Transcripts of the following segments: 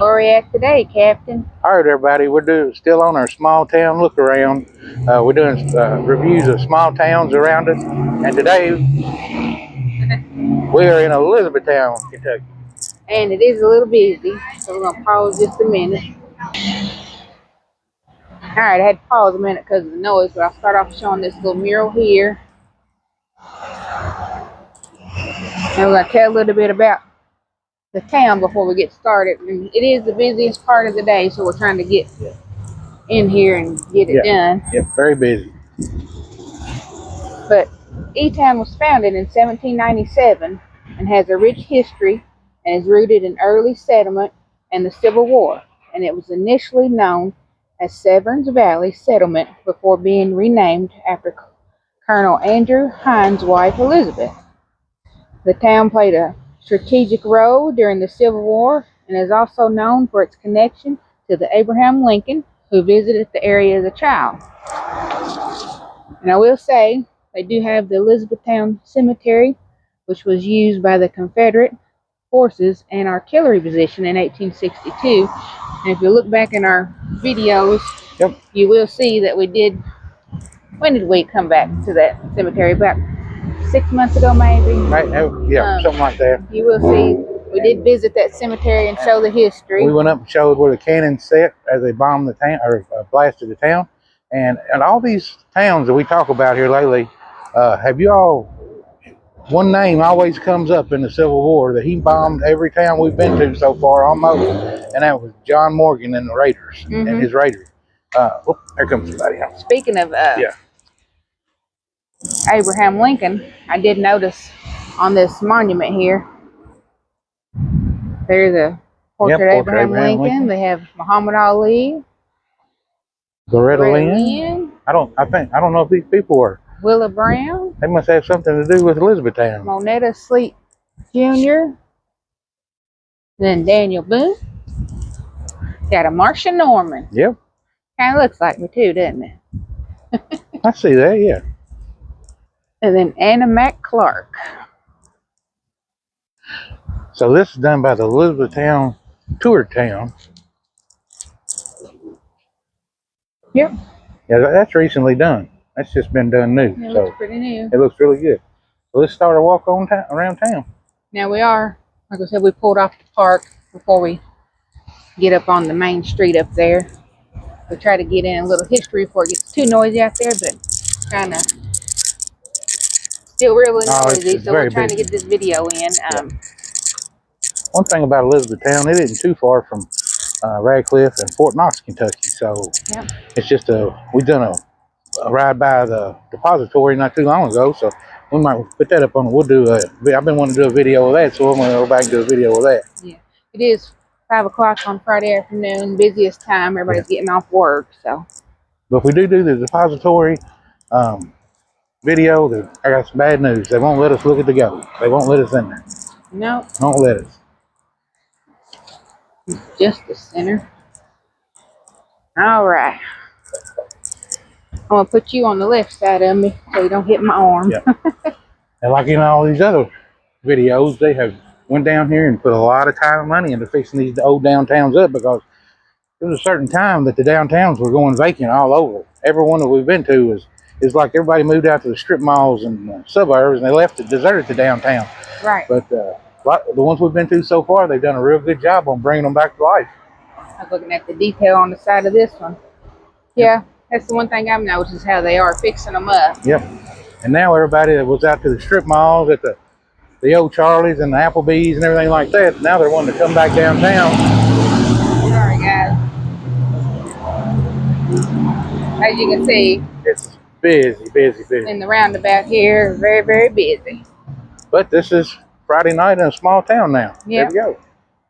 Where are we at today, Captain? All right, everybody, we're still on our small town look around. We're doing reviews of small towns around us, and today we are in Elizabethtown, Kentucky. And it is a little busy, so we're gonna pause just a minute. All right, I had to pause a minute because of the noise, but I'll start off showing this little mural here. And we're gonna tell a little bit about the town before we get started. And it is the busiest part of the day, so we're trying to get in here and get it done. Yeah, very busy. But E-Town was founded in 1797 and has a rich history and is rooted in early settlement and the Civil War. And it was initially known as Severn's Valley Settlement before being renamed after Colonel Andrew Hines' wife Elizabeth. The town played a strategic role during the Civil War and is also known for its connection to the Abraham Lincoln, who visited the area as a child. And I will say, they do have the Elizabethtown Cemetery, which was used by the Confederate forces and artillery position in 1862. And if you look back in our videos, you will see that we did. When did we come back to that cemetery? About 6 months ago, maybe. Right? Something like that. You will see we did visit that cemetery and show the history. We went up and showed where the cannon set as they bombed the town or blasted the town, and all these towns that we talk about here lately. Have you all? One name always comes up in the Civil War that he bombed every town we've been to so far, almost, and that was John Morgan and the Raiders and his Raiders. Here comes somebody else. Speaking of Abraham Lincoln, I did notice on this monument here, there's a portrait of Abraham Lincoln. They have Muhammad Ali, Loretta Lynn. I don't know if these people were. Willa Brown. They must have something to do with Elizabethtown. Moneta Sleep Jr. Then Daniel Boone. Got a Marcia Norman. Yep. Kind of looks like me too, doesn't it? I see that, yeah. And then Anna Mac Clark. So this is done by the Elizabethtown Tour Town. Yep. Yeah, that's recently done. That's just been done new. It looks pretty new. It looks really good. So let's start a walk on around town. Now we are, like I said, we pulled off the park before we get up on the main street up there. We try to get in a little history before it gets too noisy out there, but kind of still really noisy, so we're trying to get this video in. One thing about Elizabethtown, it isn't too far from Radcliffe and Fort Knox, Kentucky. So it's just we've done a ride by the depository not too long ago, so we might put that up on. We'll do I've been wanting to do a video of that, so I'm gonna go back and do a video of that. Yeah, it is 5 o'clock on Friday afternoon, busiest time. Everybody's getting off work, so. But if we do the depository video, I got some bad news. They won't let us look at the goat. They won't let us in there. No. Won't let us. Just the center. All right. I'm gonna put you on the left side of me so you don't hit my arm. Yeah. And like in all these other videos, they have went down here and put a lot of time and money into fixing these old downtowns up, because there was a certain time that the downtowns were going vacant all over. Every one that we've been to is like everybody moved out to the strip malls and suburbs, and they deserted the downtown. Right. But the ones we've been to so far, they've done a real good job on bringing them back to life. I was looking at the detail on the side of this one. Yeah. That's the one thing I've noticed is how they are fixing them up. Yep. And now everybody that was out to the strip malls at the old Charlie's and the Applebee's and everything like that, now they're wanting to come back downtown. Sorry, guys. As you can see, it's busy. In the roundabout here, very, very busy. But this is Friday night in a small town now. Yep. There we go.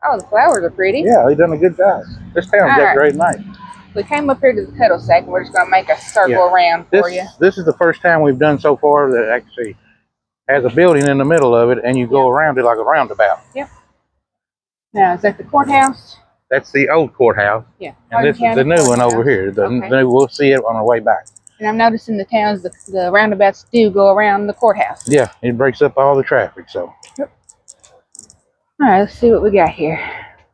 Oh, the flowers are pretty. Yeah, they've done a good job. This town's decorated nice. We came up here to the pedal sack, and we're just going to make a circle around for you. This is the first time we've done so far that actually has a building in the middle of it, and you go around it like a roundabout. Yep. Now, is that the courthouse? That's the old courthouse. Yeah. And this is the new one over here. We'll see it on our way back. And I'm noticing the towns, the roundabouts do go around the courthouse. Yeah, it breaks up all the traffic, so. Yep. All right, let's see what we got here.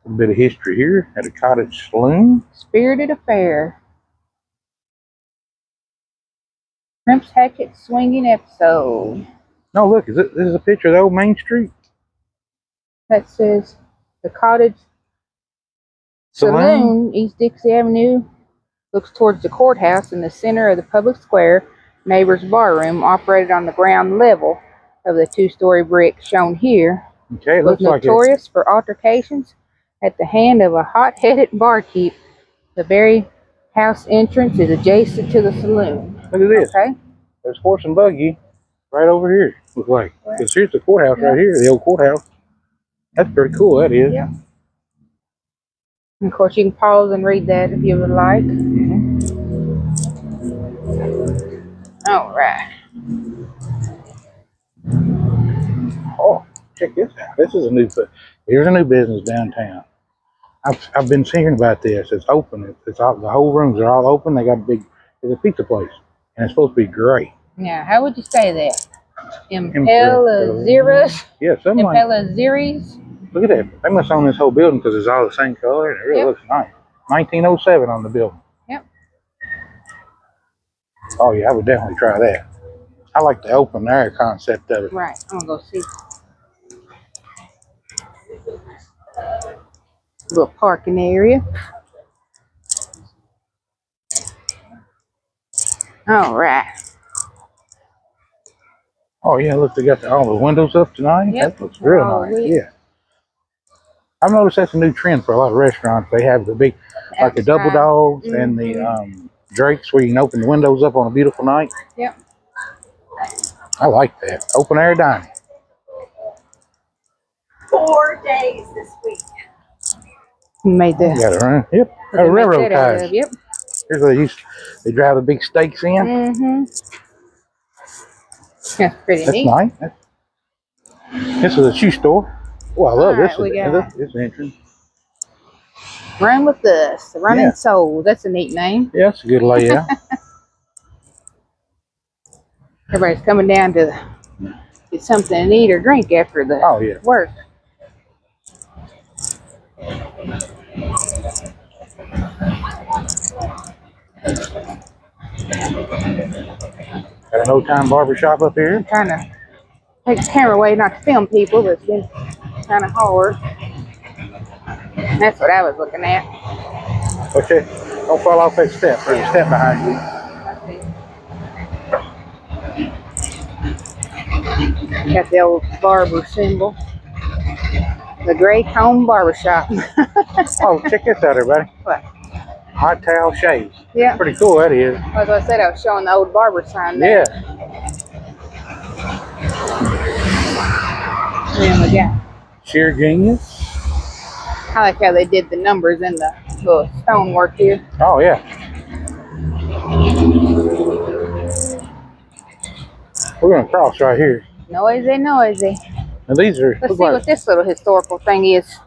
A bit of history here at a cottage saloon. Spirited Affair. Crimp's Hatchet swinging episode. No, look, this is a picture of the old Main Street That says the Cottage Saloon, East Dixie Avenue, looks towards the courthouse in the center of the public square. Neighbors Barroom, operated on the ground level of the two-story brick shown here, Okay, it was looks like notorious for altercations at the hand of a hot-headed barkeep. The very house entrance is adjacent to the saloon. Look at this. Okay. There's horse and buggy right over here. Looks like. Because here's the courthouse right here, the old courthouse. That's pretty cool, that is. Yeah. And of course, you can pause and read that if you would like. All right. Oh, check this out. This is here's a new business downtown. I've been hearing about this. It's open. It's all, the whole rooms are all open. They got it's a pizza place, and it's supposed to be great. Now, how would you say that? Impelaziris? Yeah, something like that. Impelaziris? Look at that. They must own this whole building because it's all the same color, and it really looks nice. 1907 on the building. Yep. Oh yeah, I would definitely try that. I like the open air concept of it. Right. I'm gonna go see. Little parking area. All right. Oh yeah, look, they got all the windows up tonight. Yep. That looks real nice. Yeah. I've noticed that's a new trend for a lot of restaurants. They have the big, like the double dogs and the drakes where you can open the windows up on a beautiful night. Yep. I like that. Open air dining. 4 days this week. Made that. Got it right. Yep. Railroad ties. Yep. Here's where they drive the big stakes in. Mm-hmm. That's pretty That's neat. nice. This is a shoe store. Oh, I love this. This entrance. Run with Us, the Running Souls. That's a neat name. Yeah, that's a good layout. Everybody's coming down to get something to eat or drink after the work. Got an old time barber shop up here. I'm trying to take the camera away not to film people, but it's been kind of hard. And that's what I was looking at. Okay, don't fall off that step. There's a step behind you. Got the old barber symbol. The Gray Comb Barbershop. Oh, check this out, everybody. What? Hot towel shaves. Yeah. Pretty cool, that is. As I said, I was showing the old barber sign there. Yeah. And we got. Sheer genius. I like how they did the numbers in the little stonework here. Oh, yeah. We're going to cross right here. Noisy, noisy. Now, these are... Let's see what this little historical thing is.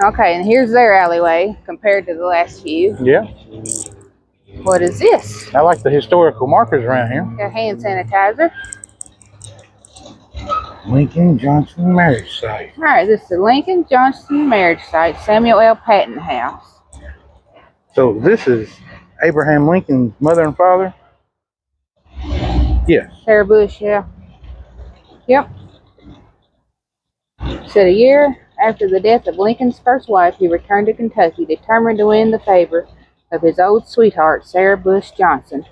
Okay, and here's their alleyway compared to the last few. Yeah. What is this? I like the historical markers around here. Got hand sanitizer. Lincoln Johnson marriage site. All right, this is the Lincoln Johnson marriage site, Samuel L. Patton House. So this is Abraham Lincoln's mother and father? Yes. Sarah Bush, yeah. Yep. Said a year after the death of Lincoln's first wife, he returned to Kentucky, determined to win the favor of his old sweetheart, Sarah Bush Johnson.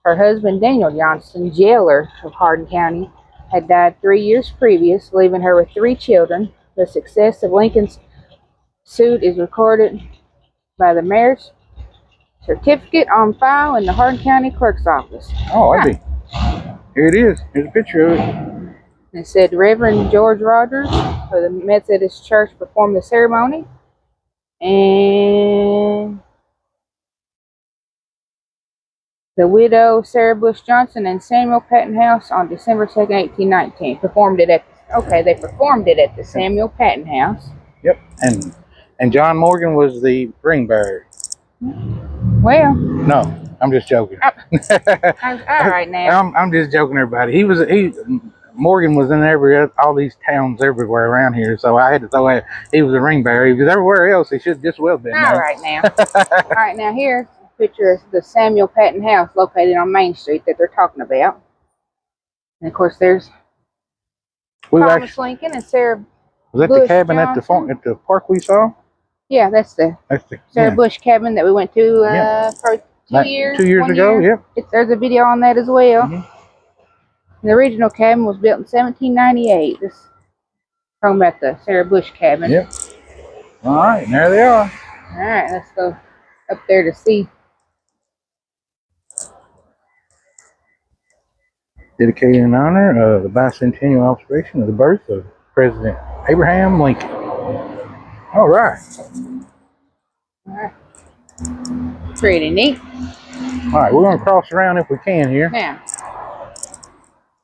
Her husband, Daniel Johnson, jailer of Hardin County, had died 3 years previous, leaving her with 3 children. The success of Lincoln's suit is recorded by the marriage certificate on file in the Hardin County Clerk's office. Oh, I see. Here it is. Here's a picture of it. It said Reverend George Rogers of the Methodist Church performed the ceremony. And the widow Sarah Bush Johnson and Samuel Patton House on December 2nd, 1819. Performed it at the Samuel Patton House. Yep. And John Morgan was the ring bearer. Well. No, I'm just joking. All right now. I'm just joking, everybody. Morgan was in all these towns everywhere around here, so I had to throw it. He was a ring bearer. He was everywhere else. He should just well been All there. right now. All right now, here's a picture of the Samuel Patton house located on Main Street that they're talking about. And of course, there's Thomas Lincoln and Sarah Was that Bush the cabin Johnson. at the park we saw? Yeah, that's the Sarah Bush cabin that we went to probably 2 years ago. Yep. There's a video on that as well. The original cabin was built in 1798. This talking about the Sarah Bush cabin. Yep. All right, and there they are. All right, let's go up there to see. Dedicated in honor of the bicentennial observation of the birth of President Abraham Lincoln. All right. All right. Pretty neat. All right, we're going to cross around if we can here. Now,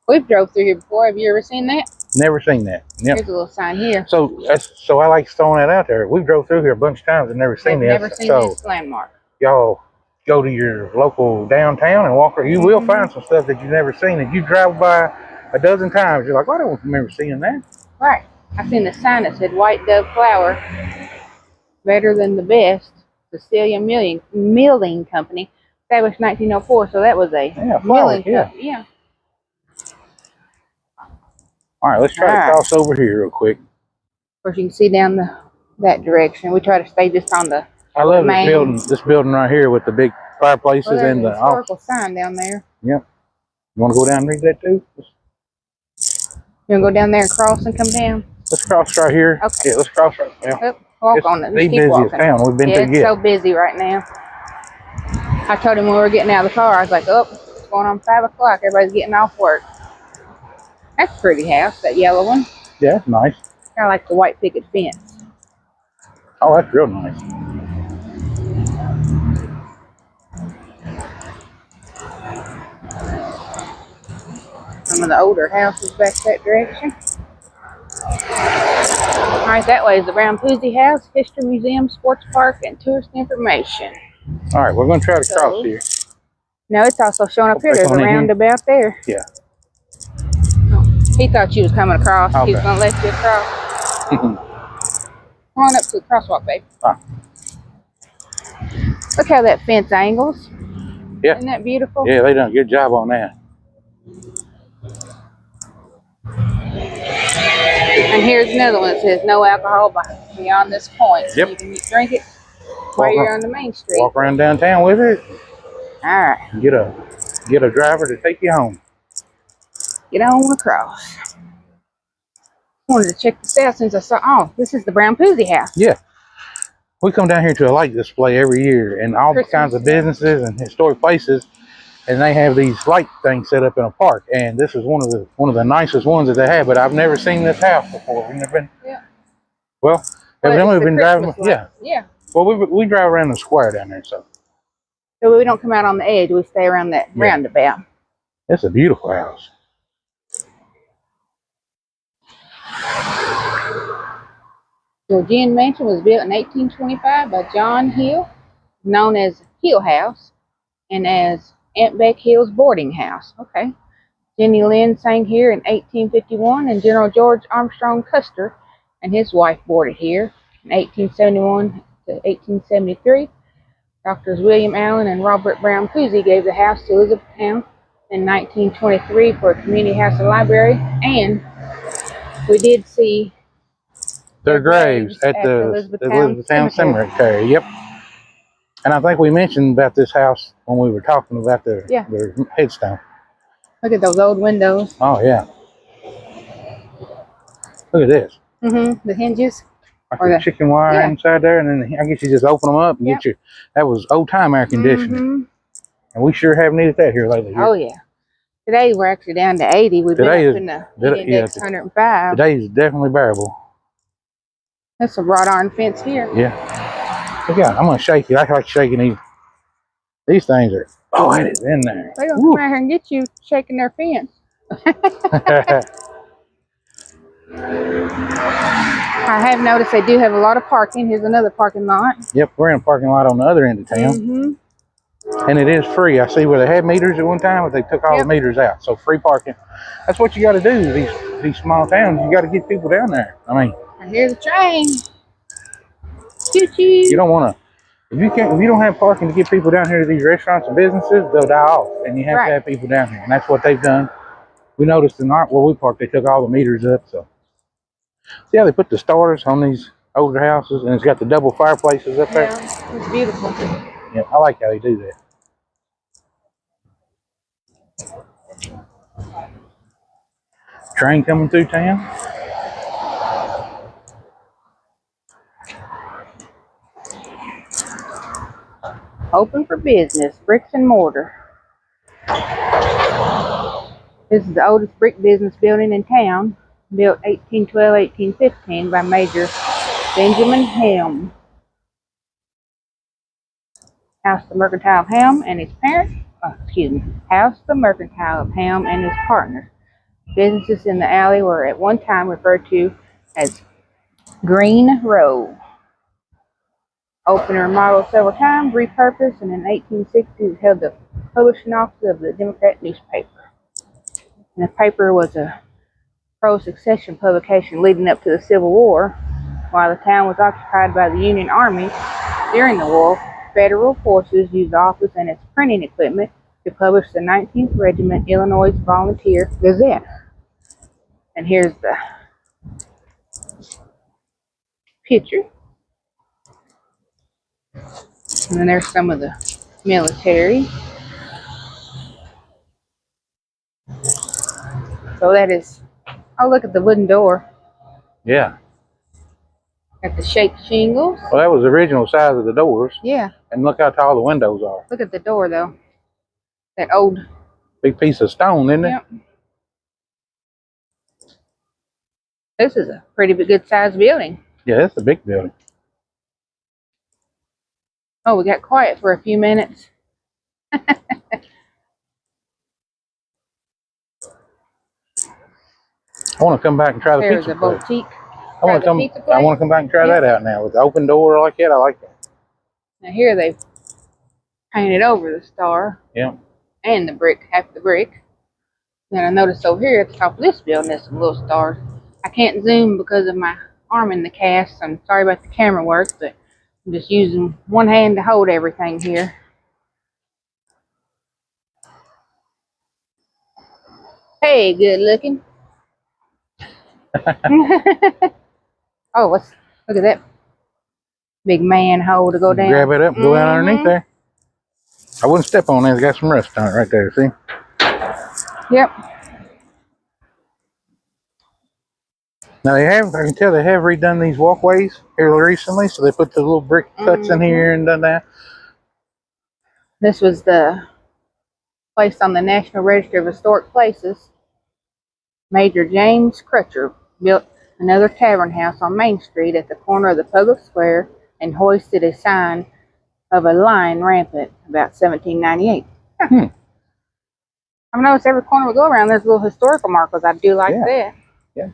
we've drove through here before. Have you ever seen that? Never seen that. Yep. Here's a little sign here. So I like throwing that out there. We've drove through here a bunch of times and never seen this. Never seen this landmark. Y'all go to your local downtown and walk around. You will find some stuff that you've never seen. If you drive by a dozen times, you're like, well, I don't remember seeing that. Right. I seen the sign that said White Dove Flour, better than the best. Cecilia Milling Company, established 1904. So that was a milling company. Yeah. All right, let's try to cross over here real quick. Of course, you can see down that direction. We try to stay just on the. I love this building right here with the big fireplaces and the historical sign down there. Yep. You want to go down and read that too? You want to go down there and cross and come down? Let's cross right here. Okay. Yeah, let's cross right now. Yep. Walk on it. It's the busiest town we've been to yet. It's so busy right now. I told him when we were getting out of the car, I was like, it's going on 5 o'clock. Everybody's getting off work. That's a pretty house, that yellow one. Yeah, it's nice. Kind of like the white picket fence. Oh, that's real nice. Some of the older houses back that direction. All right, that way is the Brown Poozy House, History Museum, Sports Park, and tourist information. All right, we're going to try to cross here. No, it's also showing up here. There's a roundabout there. Yeah. Oh, he thought you was coming across. Okay. He was going to let you across. Come on up to the crosswalk, babe. Look how that fence angles. Yeah. Isn't that beautiful? Yeah, they done a good job on that. And here's another one that says no alcohol beyond this point. So yep. You can drink it while you're on the main street. Walk around downtown with it. All right. Get a driver to take you home. Get on across. Wanted to check this out since I saw. This is the Brown Poozy House. Yeah. We come down here to a light display every year, and all kinds of businesses and historic places, and they have these light things set up in a park. And this is one of the nicest ones that they have. But I've never seen this house before. We've never been. Yeah. Well, evidently we've been driving. Yeah. Yeah. Well, we drive around the square down there, so we don't come out on the edge. We stay around that roundabout. It's a beautiful house. Georgian Mansion was built in 1825 by John Hill, known as Hill House, and as Aunt Beck Hill's boarding house. Okay. Jenny Lind sang here in 1851, and General George Armstrong Custer and his wife boarded here in 1871 to 1873. Doctors William Allen and Robert Brown Poozy gave the house to Elizabethtown in 1923 for a community house and library, and we did see their graves at the Elizabethtown Cemetery. Yep. And I think we mentioned about this house when we were talking about their headstone. Look at those old windows. Oh, yeah. Look at this. The hinges. Like the chicken wire inside there, and then I guess you just open them up and get your, that was old time air conditioning. And we sure have needed that here lately. Oh, yeah. Today we're actually down to 80. We've been up in the index 105. Today is definitely bearable. That's a wrought iron fence here. Yeah. Look out, I'm going to shake it. I like shaking these. These things are, it is in there. They're going to come out here and get you shaking their fence. I have noticed they do have a lot of parking. Here's another parking lot. Yep, we're in a parking lot on the other end of town. And it is free. I see where they had meters at one time, but they took all the meters out. So free parking. That's what you got to do. These small towns, you got to get people down there. I mean, And here's the train. Choo choo. You don't want to. If you don't have parking to get people down here to these restaurants and businesses, they'll die off. And you have to have people down here, and that's what they've done. We noticed in where we parked, they took all the meters up. So see how they put the stars on these older houses, and it's got the double fireplaces up there. Yeah, it's beautiful. Yeah, I like how they do that. Train coming through town. Open for business, bricks and mortar. This is the oldest brick business building in town, built 1812-1815 by Major Benjamin Helm. House the Mercantile of Helm and his parents. House the Mercantile of Helm and his partners. Businesses in the alley were at one time referred to as Green Row. Opened and remodeled several times, repurposed, and in the 1860s held the publishing office of the Democrat newspaper. And the paper was a pro-secession publication leading up to the Civil War. While the town was occupied by the Union Army during the war, federal forces used the office and its printing equipment to publish the 19th Regiment Illinois Volunteer Gazette. And here's the picture. And then there's some of the military. So that is, oh, look at the wooden door. Yeah. Got the shaped shingles. Well, that was the original size of the doors. Yeah. And look how tall the windows are. Look at the door, though. That old. Big piece of stone, isn't it? Yep. This is a pretty good sized building. Yeah, that's a big building. Oh, we got quiet for a few minutes. I want to come back and try the There's pizza a place. boutique. I want to come back and try that out now with the open door like that. I like that. Now here they've painted over the star. Yeah. And the brick, half the brick. Then I noticed over here at the top of this building there's some little stars. I can't zoom because of my arm in the cast. I'm sorry about the camera work, but I'm just using one hand to hold everything here. Hey, good looking. Oh, look at that big manhole to go down. Grab it up and go down underneath there. I wouldn't step on it. It's got some rust on it right there, see? Yep. Now I can tell they have redone these walkways here recently, so they put the little brick cuts in here and done that. This was placed on the National Register of Historic Places. Major James Crutcher built another tavern house on Main Street at the corner of the public square and hoisted a sign of a lion rampant about 1798. I've noticed every corner we go around there's little historical markers. I do like that. Yeah.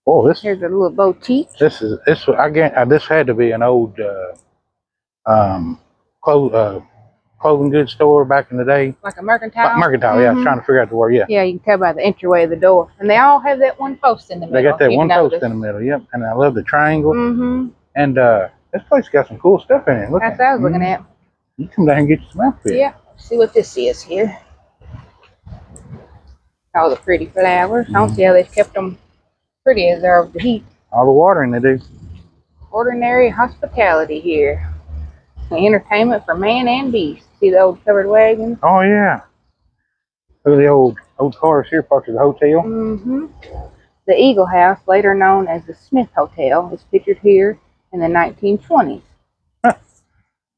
Oh, here's a little boutique. This had to be an old clothing goods store back in the day. Like a mercantile? Mercantile, yeah. I was trying to figure out the word, yeah. Yeah, you can tell by the entryway of the door. And they all have that one post in the middle. They got that one post in the middle, yep. And I love the triangle. And this place got some cool stuff in it. Look That's what I was looking at. You come down and get you some outfit. Yeah. See what this is here. All the pretty flowers. I don't see how they've kept them pretty as they're over the heat. All the watering they do. Ordinary hospitality here. Entertainment for man and beast. See the old covered wagons? Oh, yeah. Look at the old cars here, parked at the hotel. The Eagle House, later known as the Smith Hotel, is pictured here in the 1920s.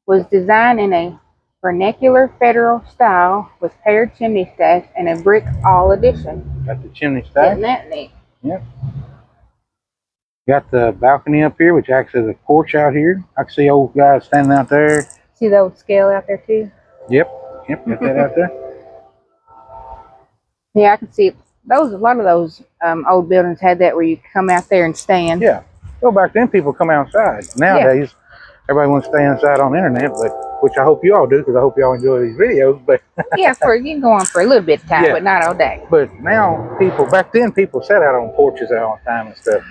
Was designed in a vernacular federal style with paired chimney stacks and a brick all addition. Got the chimney stack. Isn't that neat? Yep. Got the balcony up here, which acts as a porch out here. I can see old guys standing out there. See the old scale out there too? Yep, got that out there. Yeah, I can see it. A lot of those old buildings had that where you come out there and stand. Yeah. Well, back then people come outside. Nowadays, everybody wants to stay inside on the internet, but which I hope you all do, because I hope y'all enjoy these videos. But Yeah, you can go on for a little bit of time, Yeah. but not all day. but now back then people sat out on porches all the time and stuff.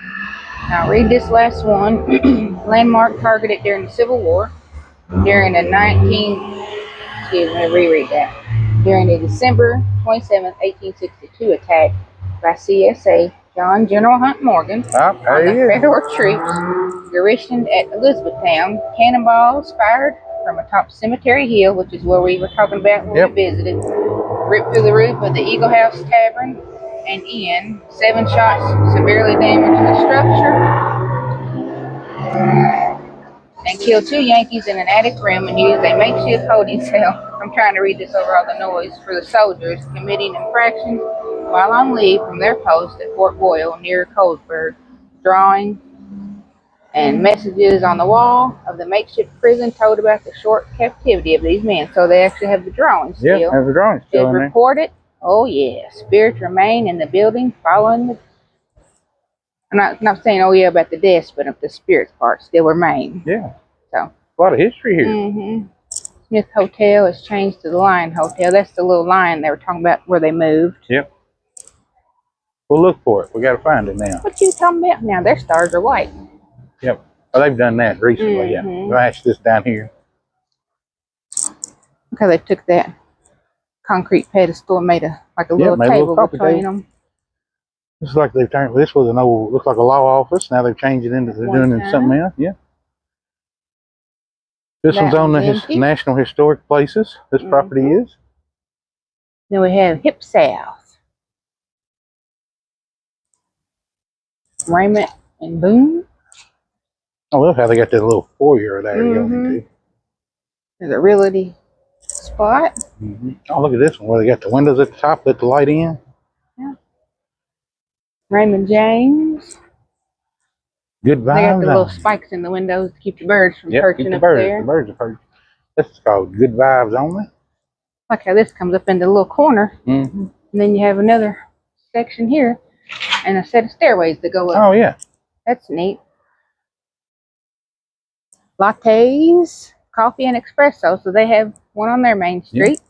Now read this last one. Landmark targeted during the Civil War. During the excuse me, reread that. During the December 27, 1862 attack by CSA John General Hunt Morgan on the Federal troops garrisoned at Elizabethtown, cannonballs fired from atop Cemetery Hill, which is where we were talking about when we visited, ripped through the roof of the Eagle House Tavern and Inn. 7 shots severely damaged the structure and killed 2 Yankees in an attic room and used a makeshift holding cell. I'm trying to read this over all the noise for the soldiers committing infractions while on leave from their post at Fort Boyle near Colesburg. Drawing and messages on the wall of the makeshift prison told about the short captivity of these men. So they actually have the drawings still. Yeah, have the drawings still in there. Reported, oh yeah, spirits remain in the building following the. I'm not saying oh yeah about the deaths, but of the spirits part still remain. Yeah. So a lot of history here. Mm-hmm. Smith Hotel is changed to the Lion Hotel. That's the little lion they were talking about where they moved. Yep. We'll look for it. We got to find it now. What you talking about now? Their stars are white. Yep. Well, they've done that recently. Yeah. Matched this down here. Okay, they took that concrete pedestal and made a little table between them. It's like they've turned. This was an old, looks like a law office. Now they've changed it into doing something else. Yeah. This one's on the National Historic Places. This property is. Then we have Hip South. Raymond and Boone. I love how they got that little foyer there to go into. There's a realty spot. Oh, look at this one where they got the windows at the top, let the light in. Yeah. Raymond James. Good vibes. They got the little spikes in the windows to keep the birds from perching up there. The birds are perching. This is called Good Vibes Only. Like how this comes up into the little corner. And then you have another section here and a set of stairways that go up. Oh, yeah. That's neat. Lattes, coffee, and espresso. So they have one on their main street.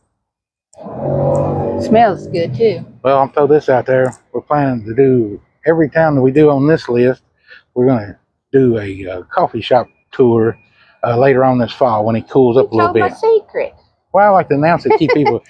Yeah. Smells good, too. Well, I'll throw this out there. We're planning to do, every town that we do on this list, we're going to do a coffee shop tour later on this fall when it cools up a little bit. My secret. Well, I like to announce it, keep people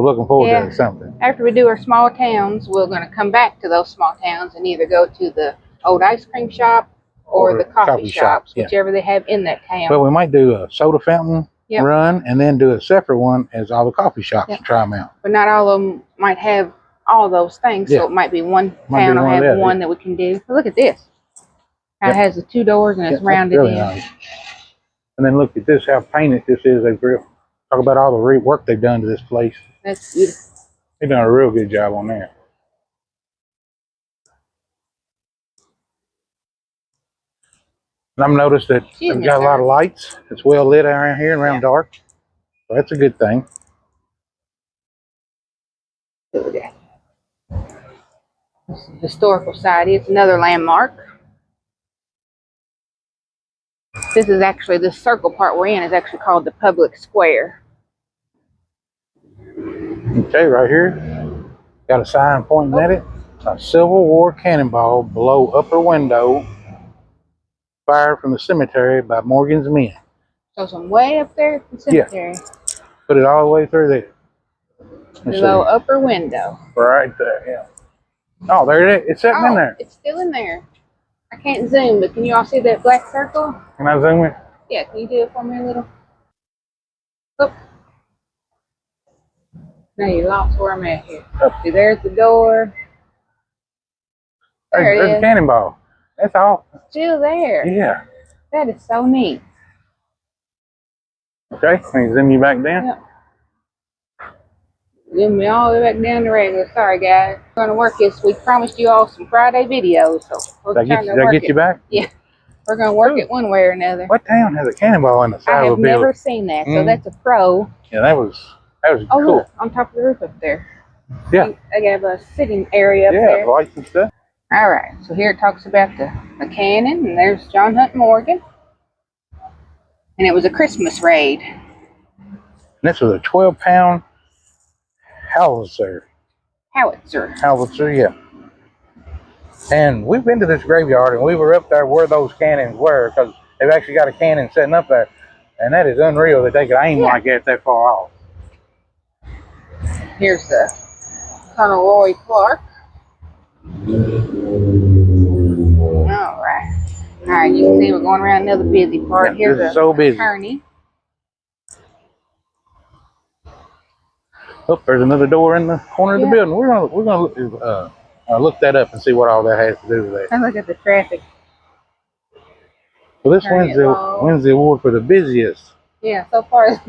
looking forward to something. After we do our small towns, we're going to come back to those small towns and either go to the old ice cream shop or the coffee shops, whichever they have in that town. Well, we might do a soda fountain run and then do a separate one as all the coffee shops and try them out. But not all of them might have all those things, so it might be one town will have one that we can do. Look at this. It has the 2 doors and it's rounded in. Nice. And then look at this, how painted this is. Talk about all the work they've done to this place. That's beautiful. They've done a real good job on there. And I've noticed that they've got a lot of lights. It's well lit around here and around dark. So that's a good thing. Look at that. This is the Historical Society. It's another landmark. This is actually, the circle part we're in is actually called the Public Square. Okay, right here. Got a sign pointing at it. A Civil War cannonball below upper window. Fired from the cemetery by Morgan's men. So some way up there at the cemetery. Yeah. Put it all the way through there. Below upper window. Right there, yeah. Oh, there it is. It's sitting in there. It's still in there. I can't zoom, but can you all see that black circle? Can I zoom it? Yeah, can you do it for me a little? Oop. Now you lost where I'm at here. See, there's the door. There's the cannonball. That's all. Still there. Yeah. That is so neat. Okay, can you zoom you back down? Yep. Zoom me all the way back down to regular. Sorry, guys. We're going to work this. We promised you all some Friday videos, so we're trying to work it. Did I get you back? Yeah. We're going to work it one way or another. What town has a cannonball in the side of a building? I have never seen that, so that's a pro. Yeah, that was cool. Oh, look, on top of the roof up there. Yeah. They have a sitting area up there. Yeah, lights and stuff. All right, so here it talks about the cannon, and there's John Hunt Morgan. And it was a Christmas raid. And this was a 12-pound howitzer. Howitzer, yeah. And we've been to this graveyard, and we were up there where those cannons were, because they've actually got a cannon setting up there. And that is unreal that they could aim like that far off. Here's the Colonel Roy Clark. Alright. Alright, you can see we're going around another busy part. Yeah, Here's this is so busy. attorney. Oh, there's another door in the corner of the building. We're gonna look that up and see what all that has to do with that. And look at the traffic. Well, this wins the award for the busiest. Yeah, so far,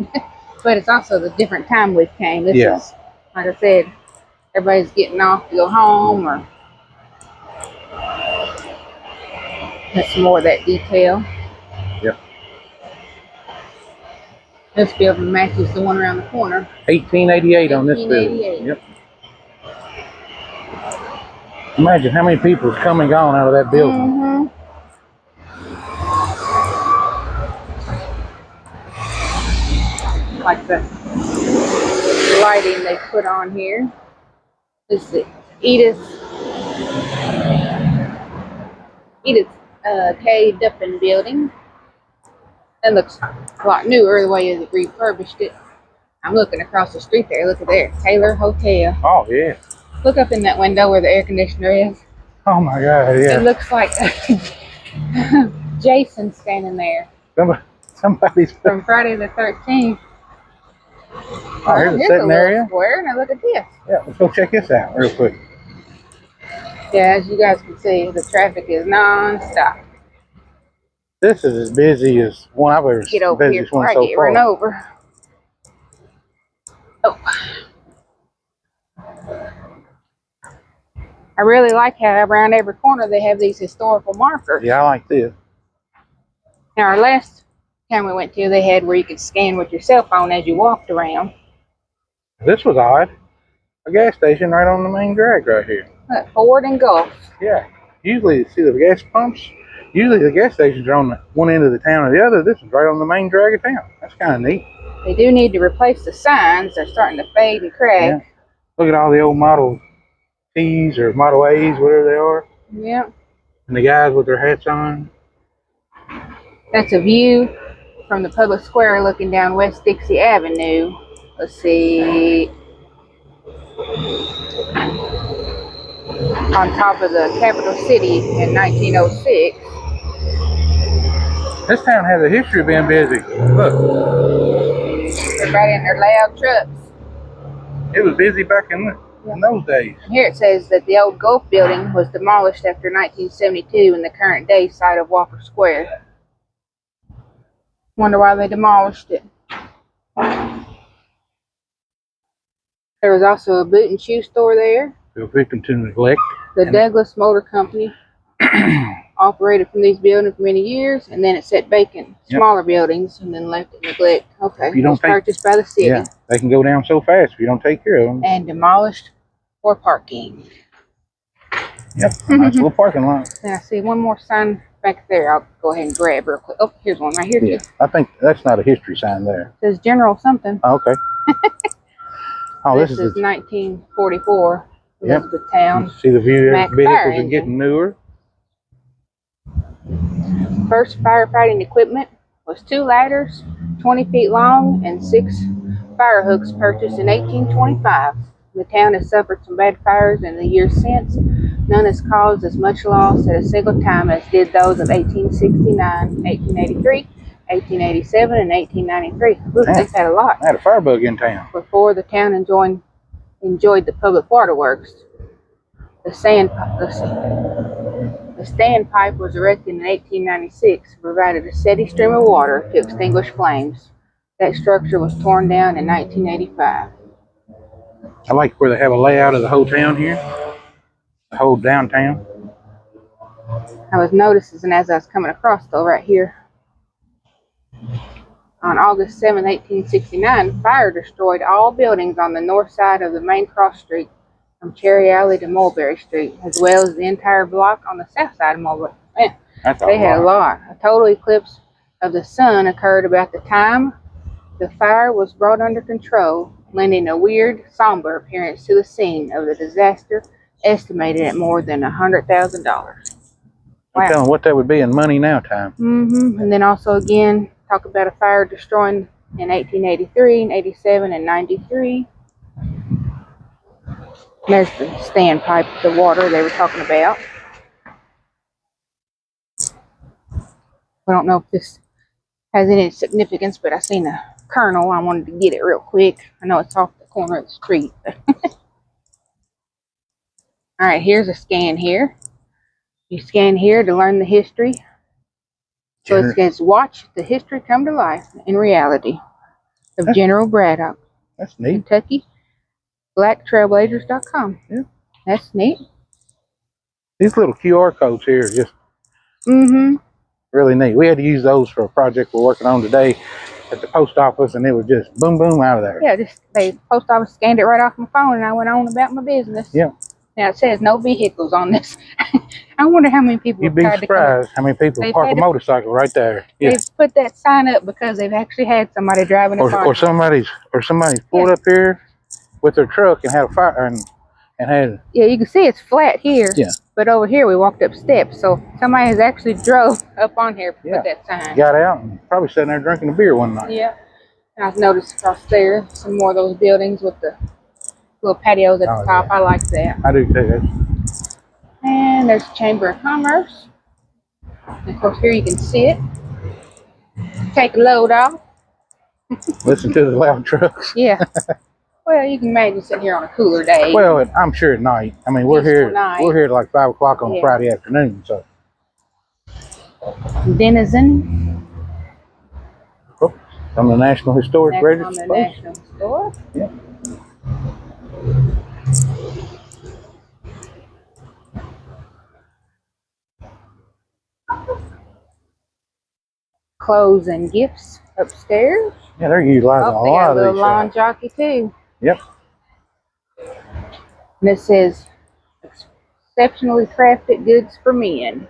but it's also the different time we've came. This is, like I said, everybody's getting off to go home, or that's more of that detail. Yep. This building matches the one around the corner. 1888 on this building. Yep. Imagine how many people have come and gone out of that building. Like the lighting they put on here. This is the Edith K. Duppin building. That looks a lot newer the way they refurbished it. I'm looking across the street there. Look at there. Taylor Hotel. Oh, yeah. Look up in that window where the air conditioner is. Oh, my God, yeah. It looks like Jason standing there. Somebody's from Friday the 13th. Oh, here's a sitting area. Square. Now look at this. Yeah, let's go check this out real quick. Yeah, as you guys can see, the traffic is non-stop. This is as busy as one I've ever seen. Get over here before I get run over. Oh. I really like how around every corner they have these historical markers. Yeah, I like this. Now, our last time we went to, they had where you could scan with your cell phone as you walked around. This was odd. A gas station right on the main drag right here. Look, Ford and Gulf. Yeah. Usually, see the gas pumps? Usually the gas stations are on the one end of the town or the other. This is right on the main drag of town. That's kind of neat. They do need to replace the signs. They're starting to fade and crack. Yeah. Look at all the old Model T's or Model A's, whatever they are. Yeah. And the guys with their hats on. That's a view from the public square looking down West Dixie Avenue. Let's see. On top of the capital city in 1906. This town has a history of being busy. Look. Everybody in their loud trucks. It was busy back in those days. Here it says that the old Gulf building was demolished after 1972 in the current day site of Walker Square. Wonder why they demolished it. There was also a boot and shoe store there. Fell victim to neglect. The Douglas Motor Company operated from these buildings for many years, and then it sat vacant, smaller buildings, and then left in neglect. Okay, it was purchased by the city. Yeah, they can go down so fast if you don't take care of them. And demolished for parking. Yep, a nice little parking lot. Now, I see one more sign back there. I'll go ahead and grab real quick. Oh, here's one right here. Yeah, I think that's not a history sign there. It says General something. Oh, okay. Oh, this is 1944. Elizabethtown. See the view there. Vehicles are getting newer. First firefighting equipment was 2 ladders, 20 feet long, and 6 fire hooks purchased in 1825. The town has suffered some bad fires in the years since. None has caused as much loss at a single time as did those of 1869, 1883, 1887, and 1893. Ooh, they've had a lot. I had a firebug in town. Before the town enjoyed the public waterworks. The standpipe was erected in 1896 and provided a steady stream of water to extinguish flames. That structure was torn down in 1985. I like where they have a layout of the whole town here, the whole downtown. I was noticing as I was coming across though right here. On August 7, 1869, fire destroyed all buildings on the north side of the main cross street from Cherry Alley to Mulberry Street, as well as the entire block on the south side of Mulberry. Man, they had a lot. A total eclipse of the sun occurred about the time the fire was brought under control, lending a weird, somber appearance to the scene of the disaster, estimated at more than $100,000. I'm Wow. telling what that would be in money now time. And then also again, talk about a fire destroying in 1883 and 87 and 93. There's the standpipe, the water they were talking about. I don't know if this has any significance, but I seen a kernel. I wanted to get it real quick. I know it's off the corner of the street. All right, here's a scan here. You scan here to learn the history. So it says, watch the history come to life in reality of General Braddock. That's neat. Kentucky. BlackTrailblazers.com. Yeah. That's neat. These little QR codes here are just really neat. We had to use those for a project we're working on today at the post office, and it was just boom, boom, out of there. Yeah, the post office scanned it right off my phone, and I went on about my business. Yeah. Now it says no vehicles on this. I wonder how many people You'd be surprised how many people park a motorcycle right there. Yeah. They've put that sign up because they've actually had somebody driving a car. Or somebody pulled up here with their truck and had a fire and had. Yeah, you can see it's flat here. Yeah. But over here we walked up steps, so somebody has actually drove up on here to put that sign. Got out and probably sitting there drinking a beer one night. Yeah. And I've noticed across there some more of those buildings with the little patios at the top. Yeah. I like that. I do too. And there's the Chamber of Commerce. And of course here you can sit, take a load off. Listen to the loud trucks. Yeah. Well, you can imagine sitting here on a cooler day. Well, I'm sure at night. I mean, we're here at like 5 o'clock on a Friday afternoon. So. Denizen. Oh, from the National Historic Register. From the National Historic. Yeah. Clothes and gifts upstairs. Yeah, they're utilizing a lot of these. They got a little lawn jockey too. Yep. And it says, exceptionally crafted goods for men.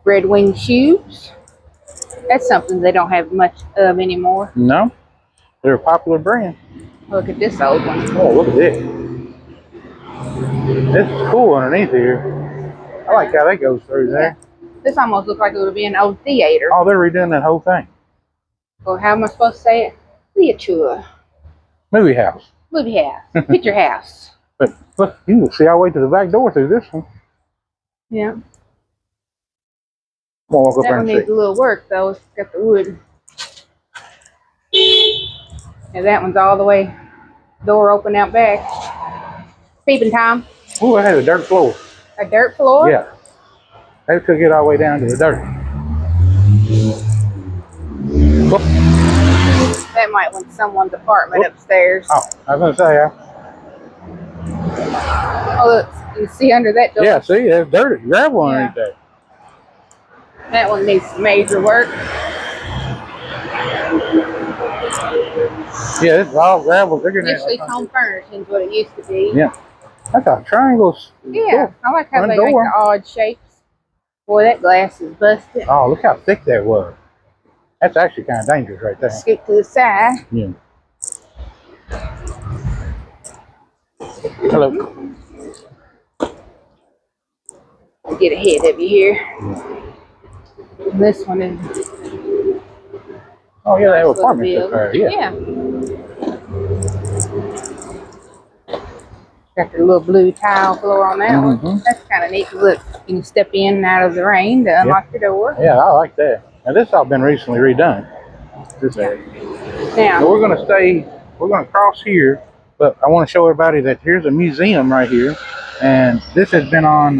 Red Wing shoes. That's something they don't have much of anymore. No. They're a popular brand. Look at this old one. Oh, look at this. This is cool underneath here. I like how that goes through there. This almost looks like it would be an old theater. Oh, they're redoing that whole thing. Or how am I supposed to say it? Theater. Movie house. Movie house. Picture house. But look, you can see all the way to the back door through this one. Yeah. I'm gonna walk up there and see. That one needs a little work though. It's got the wood. And that one's all the way, door open out back. Peeping Tom. Oh, it had a dirt floor. A dirt floor? Yeah. They took it all the way down to the dirt. That might want someone's apartment upstairs. Oh, I was gonna say. Oh, look, you can see under that door. Yeah, see, there's dirt, gravel underneath there. That one needs some major work. Yeah, this is all gravel. Initially home furnishing is what it used to be. Yeah. That's how triangles. Yeah, I like how they make the odd shapes. Boy, that glass is busted. Oh, look how thick that was. That's actually kind of dangerous right there. Scoot to the side. Yeah. Hello. I'll get ahead of you here. Yeah. This one is. Oh, yeah, they have apartments up there. Yeah. Got the little blue tile floor on that one. That's kind of neat. Look, you can step in and out of the rain to unlock your door. Yeah, I like that. Now, this all been recently redone. This area. Now, so we're going to cross here, but I want to show everybody that here's a museum right here. And this has been on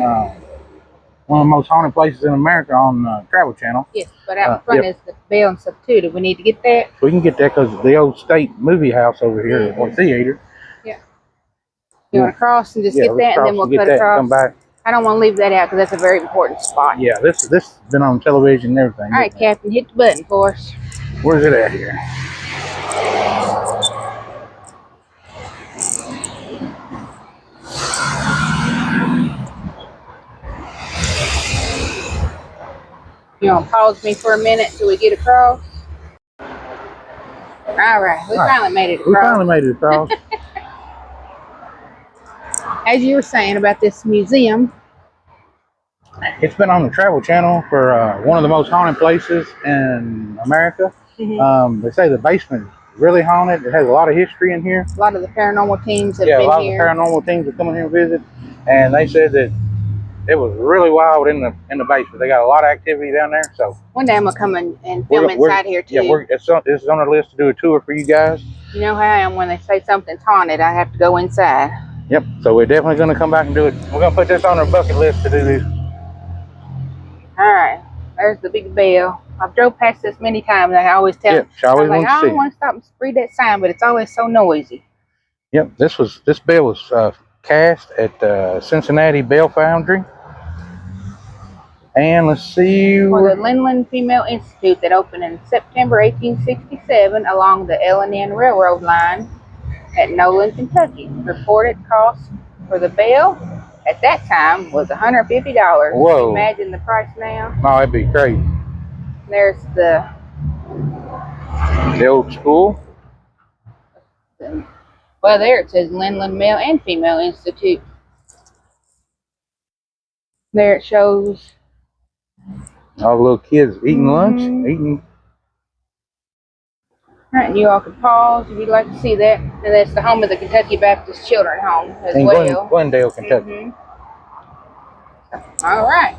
one of the most haunted places in America on Travel Channel. Yes, but out in front is the bell and stuff too. Do we need to get that? We can get that because the old state movie house over here, or theater. Yeah. You want to cross and just get that, and then we'll cut across. Come back. I don't want to leave that out because that's a very important spot. Yeah, this has been on television and everything. All right, Captain, hit the button for us. Where's it at here? You want to pause me for a minute till we get across? All right, we finally made it across. We finally made it across. As you were saying about this museum, It's been on the Travel Channel for one of the most haunted places in America. They say the basement is really haunted. It has a lot of history in here. a lot of the paranormal teams have Yeah, a been lot here. of the paranormal teams are coming here and visit, and they said that it was really wild in the basement. They got a lot of activity down there. So one day I'm gonna come and film inside here too. Yeah, it's on our list to do a tour for you guys. You know how I am when they say something's haunted, I have to go inside. Yep. So we're definitely going to come back and do it. We're going to put this on our bucket list to do this. All right, there's the big bell. I've drove past this many times. And I always tell them, she always I'm like, wants to I see don't want to stop and read that sign, but it's always so noisy. Yep. This bell was cast at Cincinnati Bell Foundry. And let's see. For the Linland Female Institute that opened in September 1867 along the L&N Railroad line at Nolan, Kentucky. Reported cost for the bell at that time was $150. Whoa. Imagine the price now. No, that'd be crazy. There's the old school. Well, there it says Linland Male and Female Institute. There it shows All the little kids eating lunch, eating. All right, and you all can pause if you'd like to see that. And that's the home of the Kentucky Baptist Children's Home as well. Glendale, Kentucky. All right.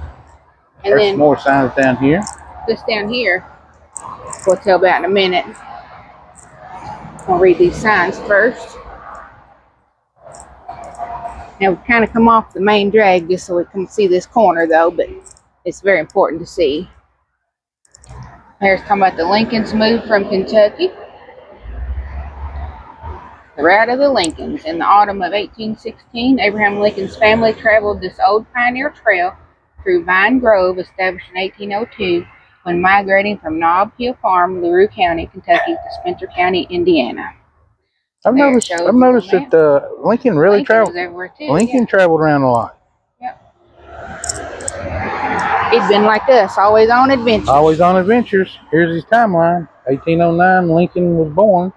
And There's then more signs down here. this down here, we'll tell about in a minute. I'll read these signs first. Now we kind of come off the main drag just so we can see this corner though, but it's very important to see. Here's talking about the Lincolns moved from Kentucky. The route of the Lincolns. In the autumn of 1816, Abraham Lincoln's family traveled this old pioneer trail through Vine Grove, established in 1802, when migrating from Nob Hill Farm, LaRue County, Kentucky, to Spencer County, Indiana. I've noticed that Lincoln really traveled. Lincoln traveled around a lot. Yep. He'd been like us, always on adventures. Always on adventures. Here's his timeline. 1809, Lincoln was born.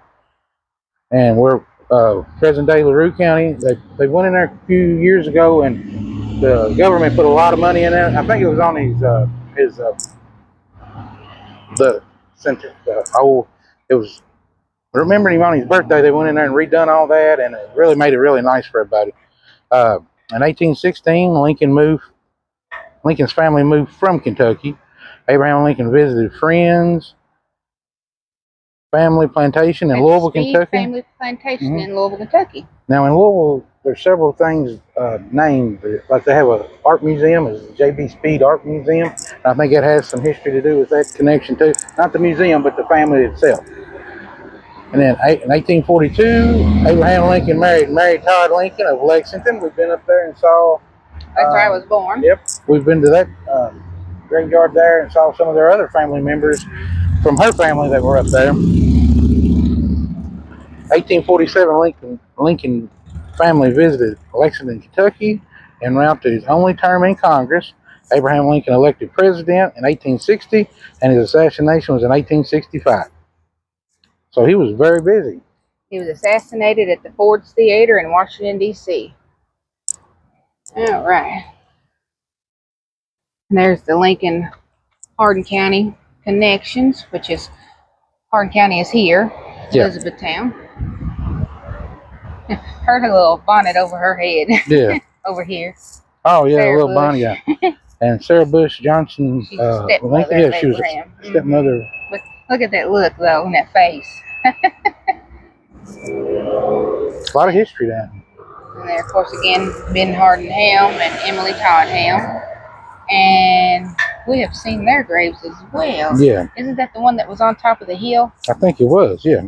And we're present-day LaRue County. They went in there a few years ago, and the government put a lot of money in there. I think it was on it was remembering him on his birthday. They went in there and redone all that, and it really made it really nice for everybody. In 1816, Lincoln's family moved from Kentucky. Abraham Lincoln visited friends, family plantation in Louisville, Kentucky. Family plantation in Louisville, Kentucky. Now in Louisville, there's several things named. Like they have an art museum, it's the J.B. Speed Art Museum. And I think it has some history to do with that connection too. Not the museum, but the family itself. And then in 1842, Abraham Lincoln married Mary Todd Lincoln of Lexington. We've been up there and saw. That's where I was born. Yep, we've been to that graveyard there and saw some of their other family members from her family that were up there. 1847, Lincoln family visited Lexington, Kentucky, en route to his only term in Congress. Abraham Lincoln elected president in 1860, and his assassination was in 1865. So he was very busy. He was assassinated at the Ford's Theater in Washington, D.C. All right. And there's the Lincoln Hardin County connections, which is Hardin County is here, Elizabethtown. Her little bonnet over her head. Yeah. Over here. Oh yeah, Sarah a little bonnet. Yeah. And Sarah Bush Johnson. She's a stepmother. Yeah, she was a stepmother. But look at that look though, in that face. A lot of history down. And there, of course, again, Ben Hardin Helm and Emily Todd Helm. And we have seen their graves as well. Yeah. Isn't that the one that was on top of the hill? I think it was, yeah.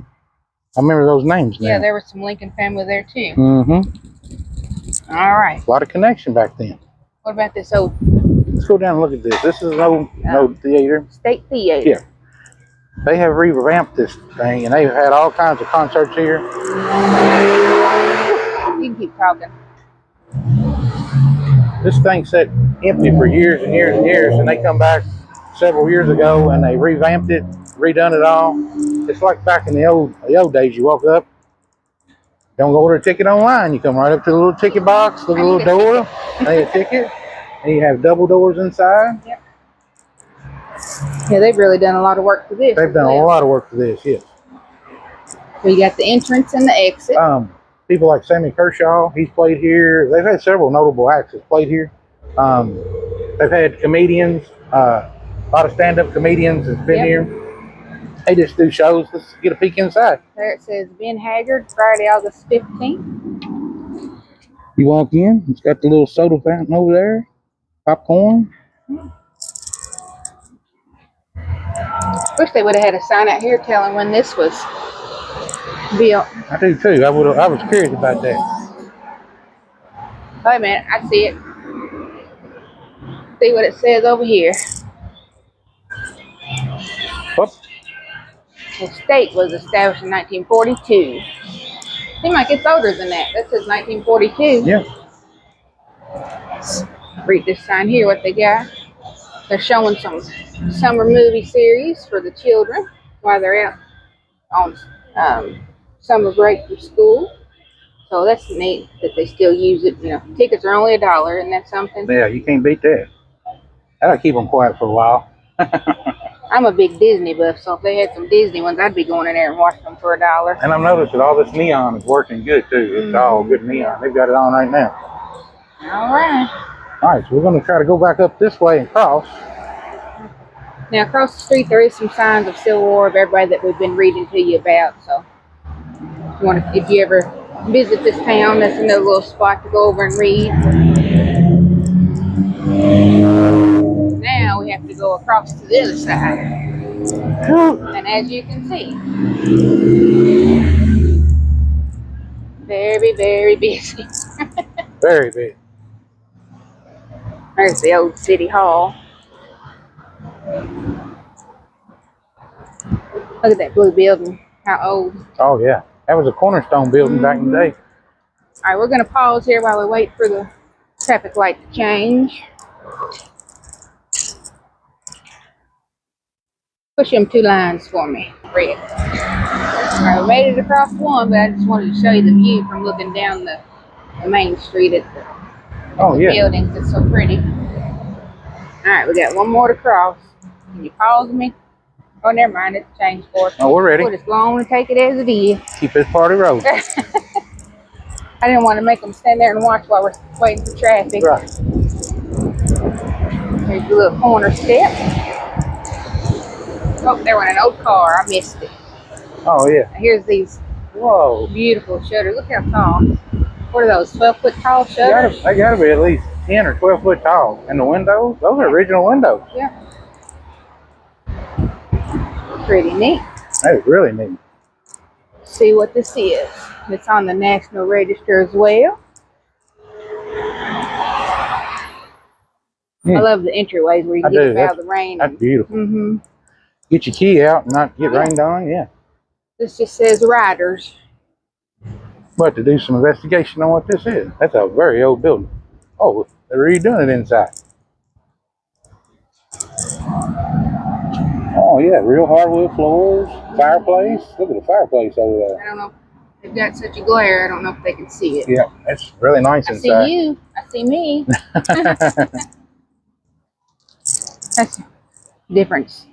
I remember those names now. Yeah, there was some Lincoln family there too. Mm-hmm. All right. A lot of connection back then. What about this old... Let's go down and look at this. This is an old theater. State Theater. Yeah. They have revamped this thing, and they've had all kinds of concerts here. You can keep talking. This thing sat empty for years and years and years, and they come back several years ago, and they revamped it, redone it all. It's like back in the old days. You walk up, don't go order a ticket online. You come right up to the little ticket box, look at the little door, and a ticket, and you have double doors inside. Yep. Yeah, they've really done a lot of work for this. They've done a lot of work for this, yes. So you got the entrance and the exit. People like Sammy Kershaw, he's played here. They've had several notable acts that played here. They've had comedians, a lot of stand-up comedians that's been here. They just do shows. Let's get a peek inside. There it says Ben Haggard, Friday, August 15th. You walk in, it's got the little soda fountain over there, popcorn. Wish they would have had a sign out here telling when this was built. I do too. I was curious about that. Wait a minute, I see it. See what it says over here. Whoop. The state was established in 1942. Seems like it's older than that. That says 1942. Yeah. Read this sign here, what they got. They're showing some summer movie series for the children while they're out on summer break from school. So that's neat that they still use it. You know, tickets are only $1, and that's something. Yeah, you can't beat that. That'll keep them quiet for a while. I'm a big Disney buff, so if they had some Disney ones, I'd be going in there and watching them for $1. And I've noticed that all this neon is working good too. It's all good neon. They've got it on right now. All right. All right, so we're going to try to go back up this way and cross. Now, across the street, there is some signs of Civil War of everybody that we've been reading to you about. So, if you ever visit this town, that's another little spot to go over and read. Now we have to go across to the other side. And as you can see, very, very busy. Very big. There's the old city hall. Look at that blue building. How old. Oh, yeah. That was a cornerstone building back in the day. All right, we're going to pause here while we wait for the traffic light to change. Push them 2 lines for me. Red. All right, we made it across one, but I just wanted to show you the view from looking down the main street at the buildings. It's so pretty. All right, we got one more to cross. Can you pause me? Oh, never mind. It's changed for us. Oh, we're ready. We'll just go on and take it as it is. Keep this party rolling. I didn't want to make them stand there and watch while we're waiting for traffic. Right. Here's the little corner step. Oh, there went an old car. I missed it. Oh, yeah. Here's these beautiful shutters. Look how tall. What are those, 12-foot tall shutters? They got to be at least 10 or 12 foot tall. And the windows, those are original windows. Yeah. Pretty neat. That is really neat. See what this is. It's on the National Register as well. I love the entryways where you can get out of the rain. That's beautiful. Get your key out and not get rained on. Yeah. This just says riders. We'll have to do some investigation on what this is. That's a very old building. Oh, they're redoing it inside. Oh, yeah, real hardwood floors, fireplace. Look at the fireplace over there. I don't know. They've got such a glare, I don't know if they can see it. Yeah, it's really nice inside. I see you. I see me. That's a different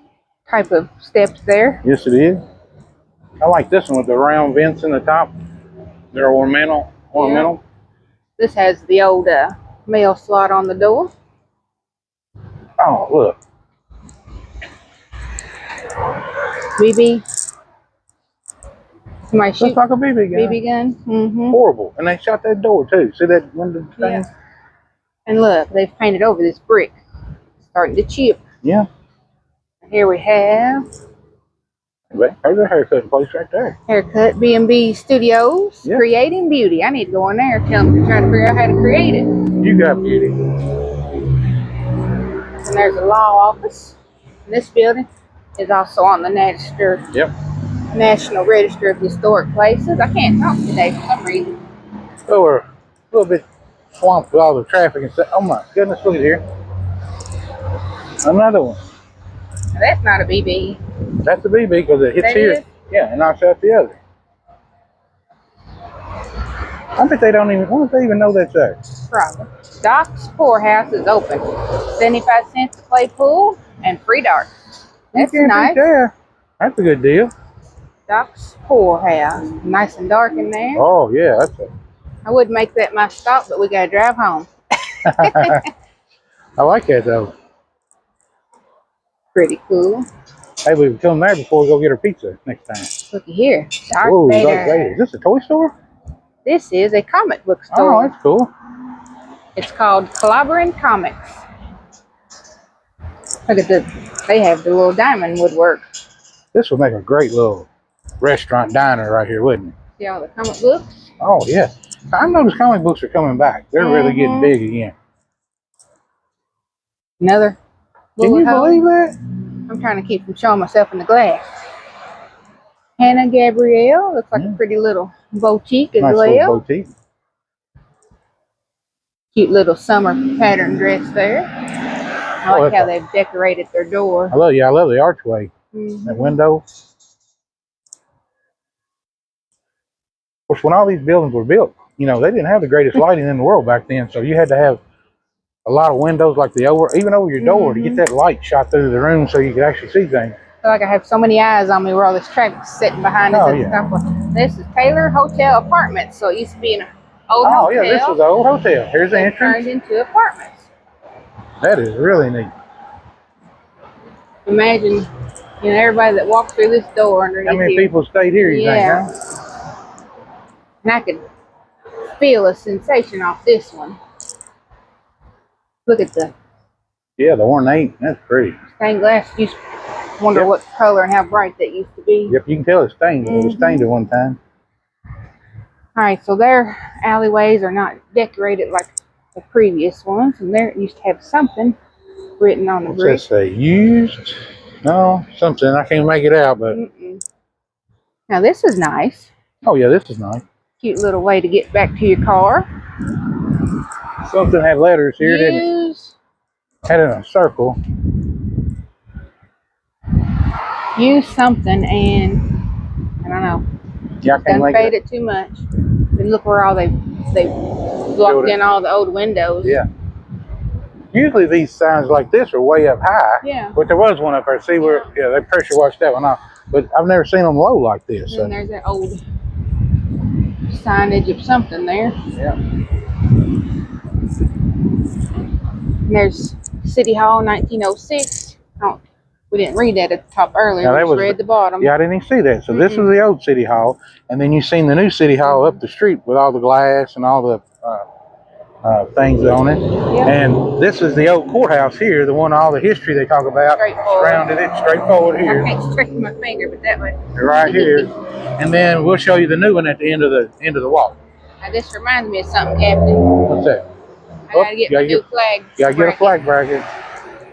type of steps there. Yes, it is. I like this one with the round vents in the top. They're ornamental. Yeah. This has the old mail slot on the door. Oh, look. BB. Somebody shoot. Looks like a BB gun. BB gun. Horrible. And they shot that door too. See that window thing? Yeah. And look, they've painted over this brick. It's starting to chip. Yeah. And here we have. There's a haircut place right there. Haircut B&B Studios. Yeah. Creating beauty. I need to go in there and tell them to try to figure out how to create it. You got beauty. And there's a law office. And this building is also on the National Register of Historic Places. I can't talk today for some reason. So we're a little bit swamped with all the traffic and stuff. Oh my goodness, look at here. Another one. That's not a BB. That's a BB because it hits That here. is? Yeah, and knocks out the other. I bet they don't even. Why don't they even know that's there? Probably. Doc's Poorhouse is open. 75 cents to play pool and free darts. That's You can't nice. beat that. That's a good deal. Doc's Poorhouse. Nice and dark in there. Oh yeah, that's a. I would make that my stop, but we gotta drive home. I like that though. Pretty cool. Hey, we can come there before we go get our pizza next time. Looky here. Darth Whoa, Vader. Darth Vader. Is this a toy store? This is a comic book Oh, store. that's cool. It's called Clobbering Comics. Look at this. They have the little diamond woodwork. This would make a great little restaurant diner right here, wouldn't it? See all the comic books? Oh yeah. I noticed comic books are coming back. They're really getting big again. Another Can you bullet hole. believe that? I'm trying to keep from showing myself in the glass. Hannah Gabrielle. Looks like a pretty little boutique as Nice well. little boutique. Cute little summer pattern dress there. I like how they've decorated their door. I love the archway. Mm-hmm. That window. Of course, when all these buildings were built, you know, they didn't have the greatest lighting in the world back then, so you had to have a lot of windows, like even over your door, to get that light shot through the room so you could actually see things. I feel like I have so many eyes on me where all this traffic's sitting behind us. This is Taylor Hotel Apartments, so it used to be an old hotel. Oh yeah, this is the old hotel. Here's the entrance. Turned into apartments. That is really neat. Imagine, everybody that walks through this door underneath How many here. people stayed here, you think, huh? And I could feel a sensation off this one. Look at the Yeah, the ornate. That's pretty. stained glass. You wonder what color and how bright that used to be. Yep, you can tell it's stained. It was stained at one time. All right, so their alleyways are not decorated like the previous ones, and there used to have something written on the What's brick. that say? Used? No, something. I can't make it out, but. Now this is nice. Oh yeah, this is nice. Cute little way to get back to your car. Something had letters here, didn't it? Had it in a circle. Use something, and I don't know. Yeah, I can't Don't make fade it. it too much. And look where all they blocked in all the old windows. Yeah. Usually these signs like this are way up high. Yeah. But there was one up there. See where? Yeah, they pressure washed that one off. But I've never seen them low like this. So. And there's that old signage of something there. Yeah. And there's City Hall 1906. Oh, we didn't read that at the top earlier. Now, We that just was read the bottom. Yeah, I didn't even see that. So this is the old City Hall, and then you've seen the new City Hall up the street with all the glass and all the things on it. Yep. And this is the old courthouse here, the one all the history they talk about. Surrounded it, straightforward here. I can't straighten my finger, but that way. Right here. And then we'll show you the new one at the end of the walk. Now, this reminds me of something, Captain. What's that? I gotta get my new flag. You gotta get a flag bracket.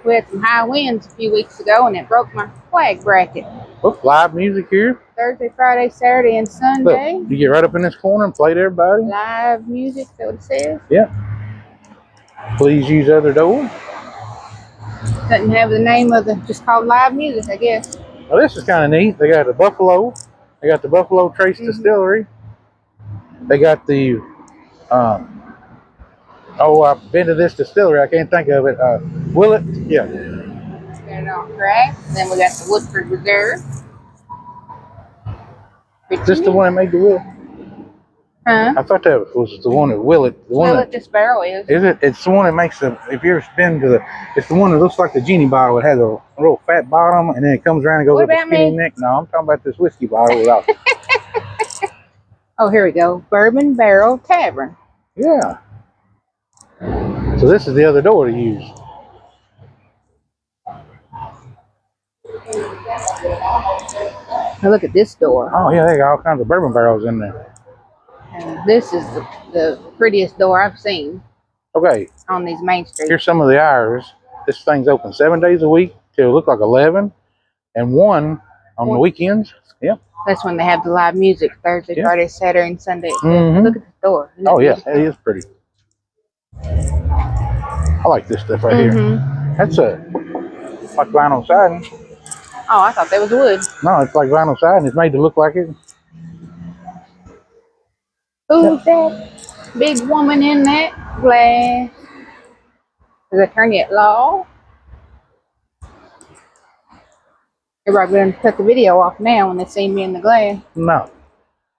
We had some high winds a few weeks ago, and it broke my flag bracket. Look, live music here. Thursday, Friday, Saturday, and Sunday. Look, you get right up in this corner and play to everybody. Live music, is that what it says? Yeah. Please use other door. Doesn't have the name of just called live music, I guess. Well, this is kind of neat. They got the Buffalo. They got the Buffalo Trace Distillery. They got the, I've been to this distillery. I can't think of it. Willet? Yeah. Got it on crack. Then we got the Woodford Reserve. Is this the one that made the Willet? Huh? I thought that was the one that Willet. The one Willet, this barrel is. Is it? It's the one that makes the, if you ever been to it's the one that looks like the genie bottle. It has a real fat bottom and then it comes around and goes What up a about skinny me? neck. No, I'm talking about this whiskey bottle without. Oh, here we go. Bourbon Barrel Tavern. Yeah. So this is the other door to use. Now look at this door. Oh yeah, they got all kinds of bourbon barrels in there. And this is the prettiest door I've seen Okay, on these main streets. here's some of the hours. This thing's open 7 days a week till look like 11, and 1 on the weekends. Yeah. That's when they have the live music, Thursday, Friday, Saturday, and Sunday. Mhm. Look at this door. Isn't Oh that yeah, beautiful? it is pretty. I like this stuff right here. That's like vinyl siding. Oh, I thought that was wood. No, it's like vinyl siding. It's made to look like it. Who's that big woman in that glass? Is attorney at law? Everybody going to cut the video off now when they see me in the glass. No.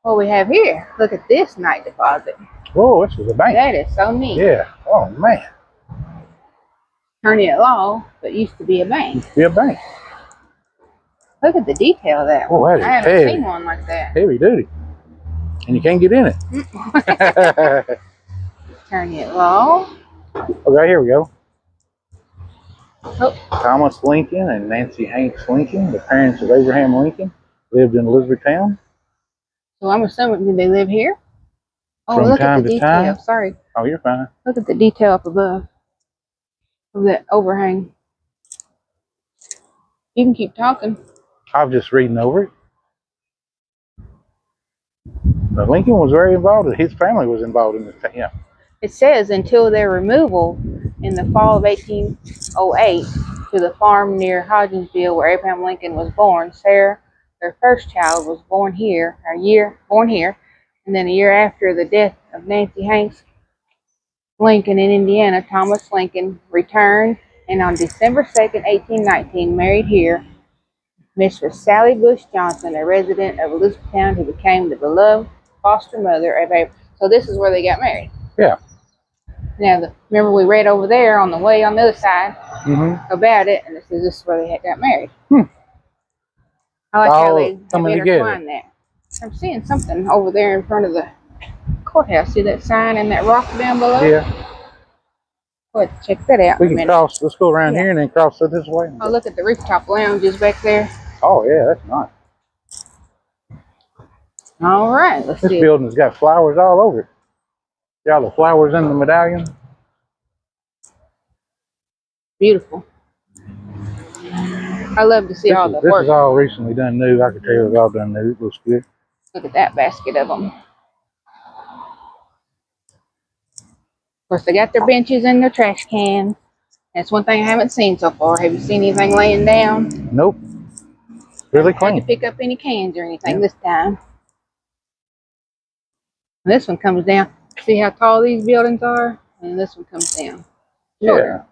What we have here? Look at this night deposit. Whoa, this is a bank. That is so neat. Yeah. Oh man. Attorney at law, but used to be a bank. Used to be a bank. Look at the detail of that Oh, one. that is I haven't heavy. seen one like that. Heavy duty. And you can't get in it. Attorney at law. Okay, here we go. Oh. Thomas Lincoln and Nancy Hanks Lincoln, the parents of Abraham Lincoln, lived in Elizabethtown. So I'm assuming, did they live here? Oh, From look at time the to detail. time. Sorry. Oh, you're fine. Look at the detail up above of that overhang. You can keep talking. I was just reading over it. But Lincoln was very involved. His family was involved in this. Yeah. It says until their removal in the fall of 1808 to the farm near Hodgensville where Abraham Lincoln was born, Sarah, their first child, was born here, and then a year after the death of Nancy Hanks Lincoln in Indiana, Thomas Lincoln returned and on December 2nd, 1819, married here Mistress Sally Bush Johnson, a resident of Elizabethtown, who became the beloved foster mother of Abraham. So this is where they got married. Yeah. Now, remember we read over there on the way on the other side about it, and this is where they got married. I like how they have intertwined that. I'm seeing something over there in front of the courthouse. See that sign and that rock down below? Yeah. Go ahead, check that out. We can cross. Let's go around here and then cross this way. Oh, look at the rooftop lounges back there. Oh yeah, that's nice. All right, let's see. This building's got flowers all over it. See all the flowers in the medallion? Beautiful. I love to see all the This work. is all recently done new. I can tell it's all done new. It looks good. Look at that basket of them. Of course, they got their benches and their trash cans. That's one thing I haven't seen so far. Have you seen anything laying down? Nope. Really I clean. didn't pick up any cans or anything this time. And this one comes down. See how tall these buildings are? And this one comes down. Shorter.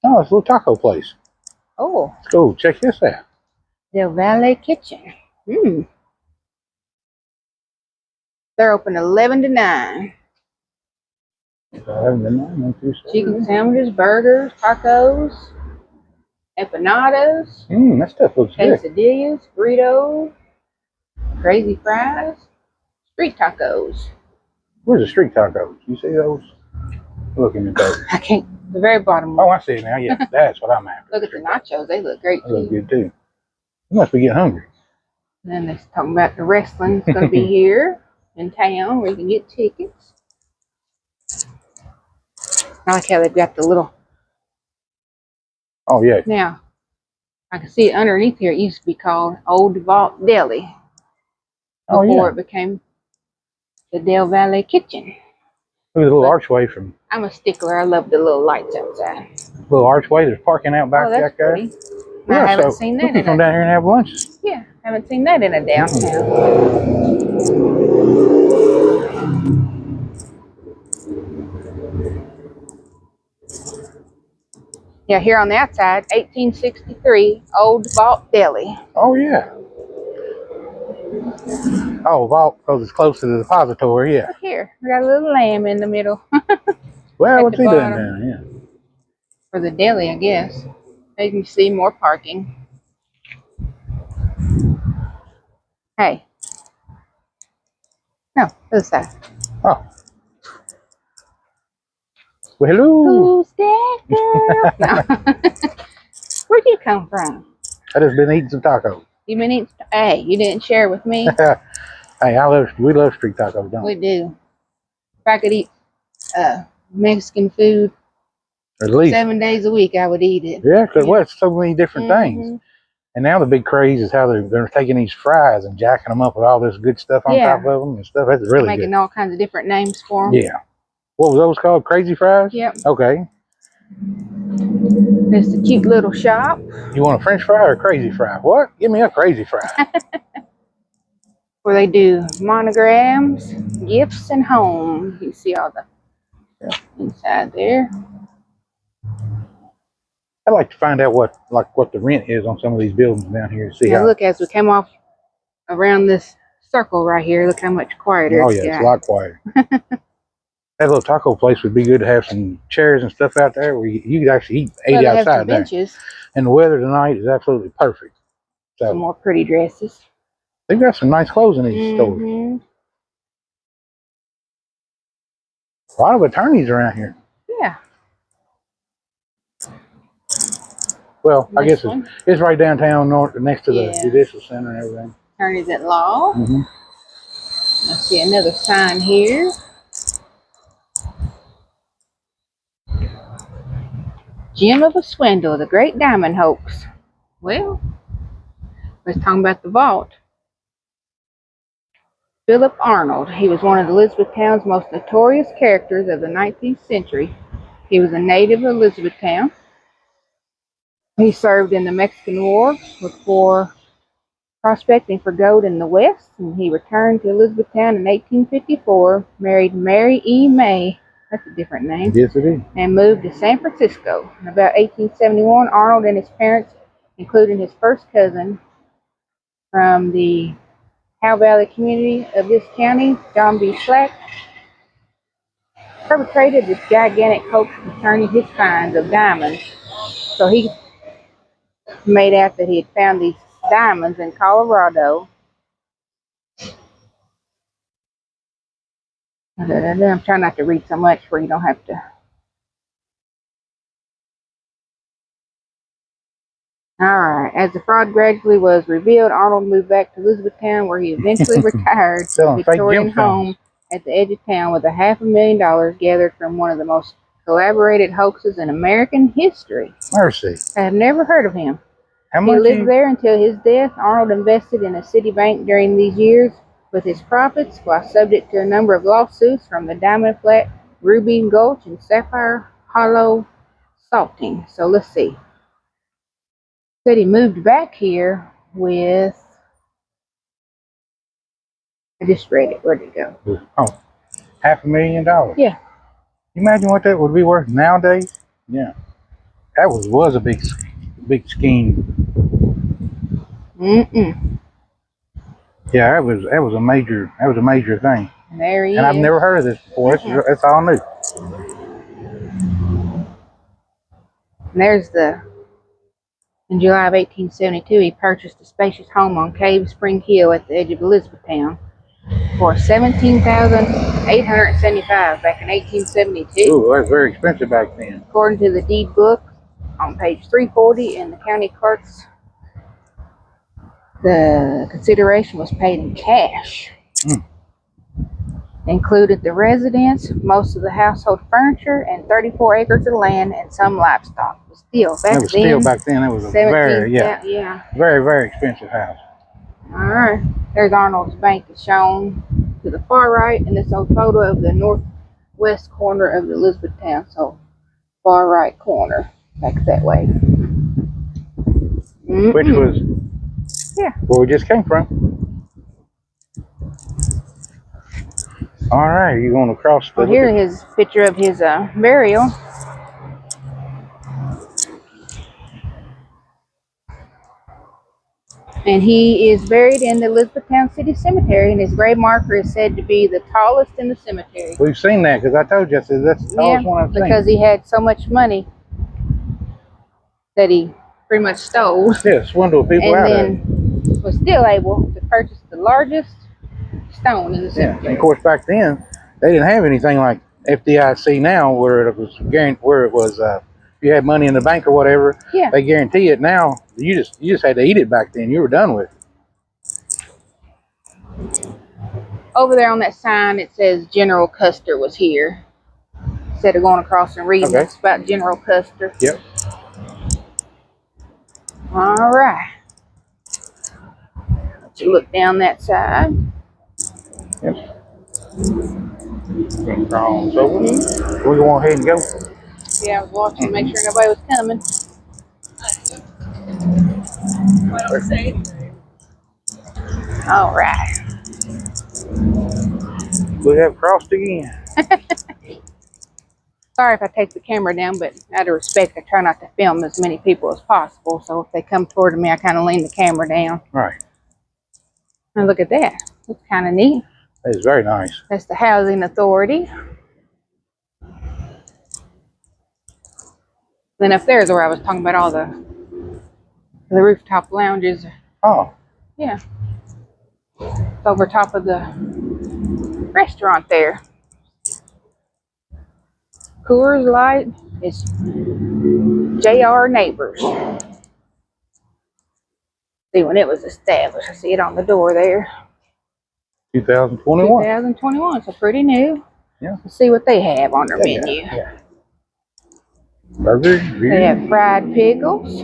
Yeah. Oh, it's a little taco place. Oh. Let's go check this out. Del Valle Kitchen. They're open 11 to 9. Chicken sandwiches, burgers, tacos, empanadas, That stuff looks good. quesadillas, burritos, crazy fries, street tacos. Where's the street tacos? You see those? Looking at those. I can't. The very bottom. Oh, I see it now. Yeah, that's what I'm after. Look at the nachos. They look great They look too. good too. You must be getting hungry. And then they're talking about the wrestling. It's going to be here in town where you can get tickets. I like how they've got the little. Oh yeah. Now, I can see it underneath here. It used to be called Old Vault Deli before it became the Del Valle Kitchen. Look at the little archway from. I'm a stickler. I love the little lights outside. Little archway. There's parking out back that's there. pretty. I haven't seen that. We can come down here and have lunch. Yeah, haven't seen that in a downtown. Yeah, here on the outside, 1863, Old Vault Deli. Oh yeah. Oh, vault because it's close to the depository. Yeah. Look here, we got a little lamb in the middle. Well, what's the he doing bottom. down here? For the deli, I guess. You can see more parking. Hey. No, this side. Oh. Well, hello. Who's that girl? No. Where'd you come from? I just been eating some tacos. You been eating? Hey, you didn't share with me. Hey, we love street tacos, don't we? We do. If I could eat Mexican food At least. 7 days a week, I would eat it. Yeah, because well, it's so many different things. And now the big craze is how they're taking these fries and jacking them up with all this good stuff on top of them and stuff. That's really Making good. all kinds of different names for them. Yeah. What was those called? Crazy fries? Yep. Okay. It's a cute little shop You want a French fry or a crazy fry? What? Give me a crazy fry. where they do monograms, gifts, and home. You see all the inside there. I'd like to find out what the rent is on some of these buildings down here. See Now how. look, as we come off around this circle right here, look how much quieter Oh it's yeah, it's a got. lot quieter. That little taco place would be good to have some chairs and stuff out there where you could actually eat Well, they have outside some there. benches, And the weather tonight is absolutely perfect. some So more pretty dresses. they've got some nice clothes in these stores. A lot of attorneys around here. Yeah. Well, I This guess one, it's right downtown, next to the Yeah. Judicial Center and everything. attorneys at law. Mm-hmm. I see another sign here. Gem of a Swindle, the Great Diamond Hoax. Well, let's talk about the vault. Philip Arnold. He was one of Elizabethtown's most notorious characters of the 19th century. He was a native of Elizabethtown. He served in the Mexican War before prospecting for gold in the West, and he returned to Elizabethtown in 1854, married Mary E. May, that's a different name, Yes, it is. and moved to San Francisco. In about 1871, Arnold and his parents, including his first cousin from the Howe Valley community of this county, John B. Slack, perpetrated this gigantic hoax concerning his finds of diamonds. So he made out that he had found these diamonds in Colorado. I'm trying not to read so much where you don't have to. Alright, as the fraud gradually was revealed, Arnold moved back to Elizabethtown, where he eventually retired to a Selling fake Victorian gemstones. home at the edge of town with $500,000 gathered from one of the most collaborated hoaxes in American history. Mercy. I have never heard of him. How He much? lived there until his death. Arnold invested in a city bank during these years with his profits, while subject to a number of lawsuits from the Diamond Flat, Ruby Gulch, and Sapphire Hollow salting. So let's see. Said he moved back here with. I just read it. Where'd it go? Oh, $500,000. Yeah. You imagine what that would be worth nowadays? Yeah. That was a big scheme. Yeah, that was a major thing. And there he is. And I've never heard of this before. That's all new. And there's in July of 1872, he purchased a spacious home on Cave Spring Hill at the edge of Elizabethtown for $17,875 back in 1872. Ooh, that's very expensive back then. According to the deed book on page 340 in the county clerk's, the consideration was paid in cash. Included the residence, most of the household furniture, and 34 acres of land and some livestock. But still, back then, that was a very very expensive house. All right, there's Arnold's bank is shown to the far right, and this old photo of the northwest corner of the Elizabethtown. So far right corner, back that way. Which was where we just came from. All right, you're going to cross the. Well, here is his picture of his burial. And he is buried in the Elizabethtown City Cemetery, and his grave marker is said to be the tallest in the cemetery. We've seen that because I told you, I said that's the tallest one I've seen. Because he had so much money that he pretty much stole. Yeah, swindled people out of it. And then was still able to purchase the largest stone in the cemetery. And of course, back then they didn't have anything like FDIC now, where it was if you had money in the bank or whatever, they guarantee it. Now you just had to eat it back then. You were done with it. Over there on that sign, it says General Custer was here. Instead of going across and reading, it's about General Custer. Yep. All right. Let you look down that side. Yep. So we're going to go ahead and go. Yeah, I was watching to make sure nobody was coming. All right. We have crossed again. Sorry if I take the camera down, but out of respect, I try not to film as many people as possible. So if they come toward me, I kind of lean the camera down. Right. And look at that. That's kind of neat. That is very nice. That's the Housing Authority. Then up there is where I was talking about all the rooftop lounges. Oh. Yeah. It's over top of the restaurant there. Coors Light is JR Neighbors. See when it was established. I see it on the door there. 2021. 2021, so pretty new. Yeah. Let's see what they have on their menu. Yeah. Burgers, beer. They have fried pickles,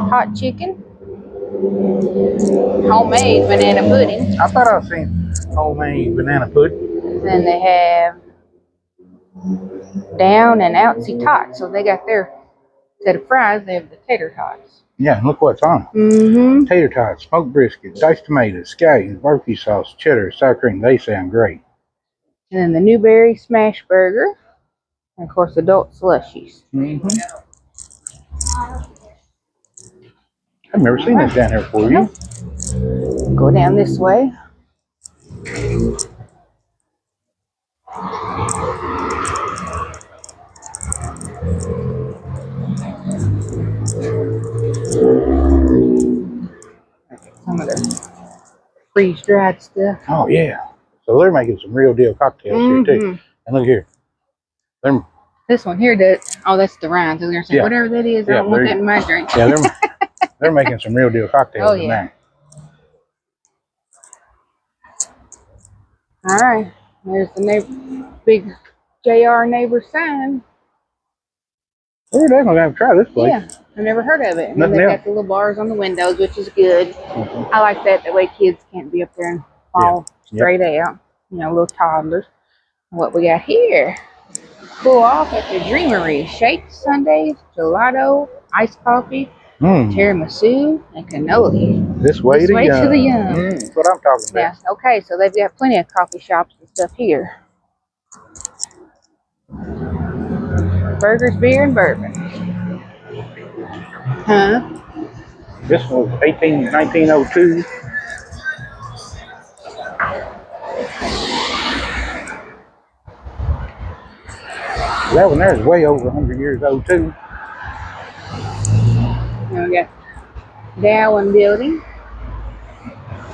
hot chicken, homemade banana pudding. I thought I seen homemade banana pudding. Then they have down and outsy tots. So they got their set of fries. They have the tater tots. Yeah, look what's on. Mm-hmm. Tater tots, smoked brisket, diced tomatoes, scallions, barbecue sauce, cheddar, sour cream. They sound great. And then the Newberry Smash Burger. And of course, adult slushies. Mm-hmm. I've never seen this down here before. You? Go down this way. Some of the freeze-dried stuff. Oh yeah. So they're making some real deal cocktails here too. And look here. They're, this one here, that's the Rhines. I was gonna say whatever that is. I don't want that in my drink. Yeah, they're making some real deal cocktails. Oh yeah. All right. There's the big JR Neighbor sign. We're definitely gonna have to try this place. Yeah, I've never heard of it. And Nothing then they've else. got the little bars on the windows, which is good. I like that. That way kids can't be up there and fall straight out. You know, little toddlers. What we got here? Cool off at the Dreamery. Shakes, sundaes, gelato, iced coffee, tiramisu, and cannoli. This way to the yum. That's what I'm talking about. Yeah. Okay, so they've got plenty of coffee shops and stuff here. Burgers, beer, and bourbon. Huh? This was 1902. That one there is way over 100 years old too. Now we got Dowen Building.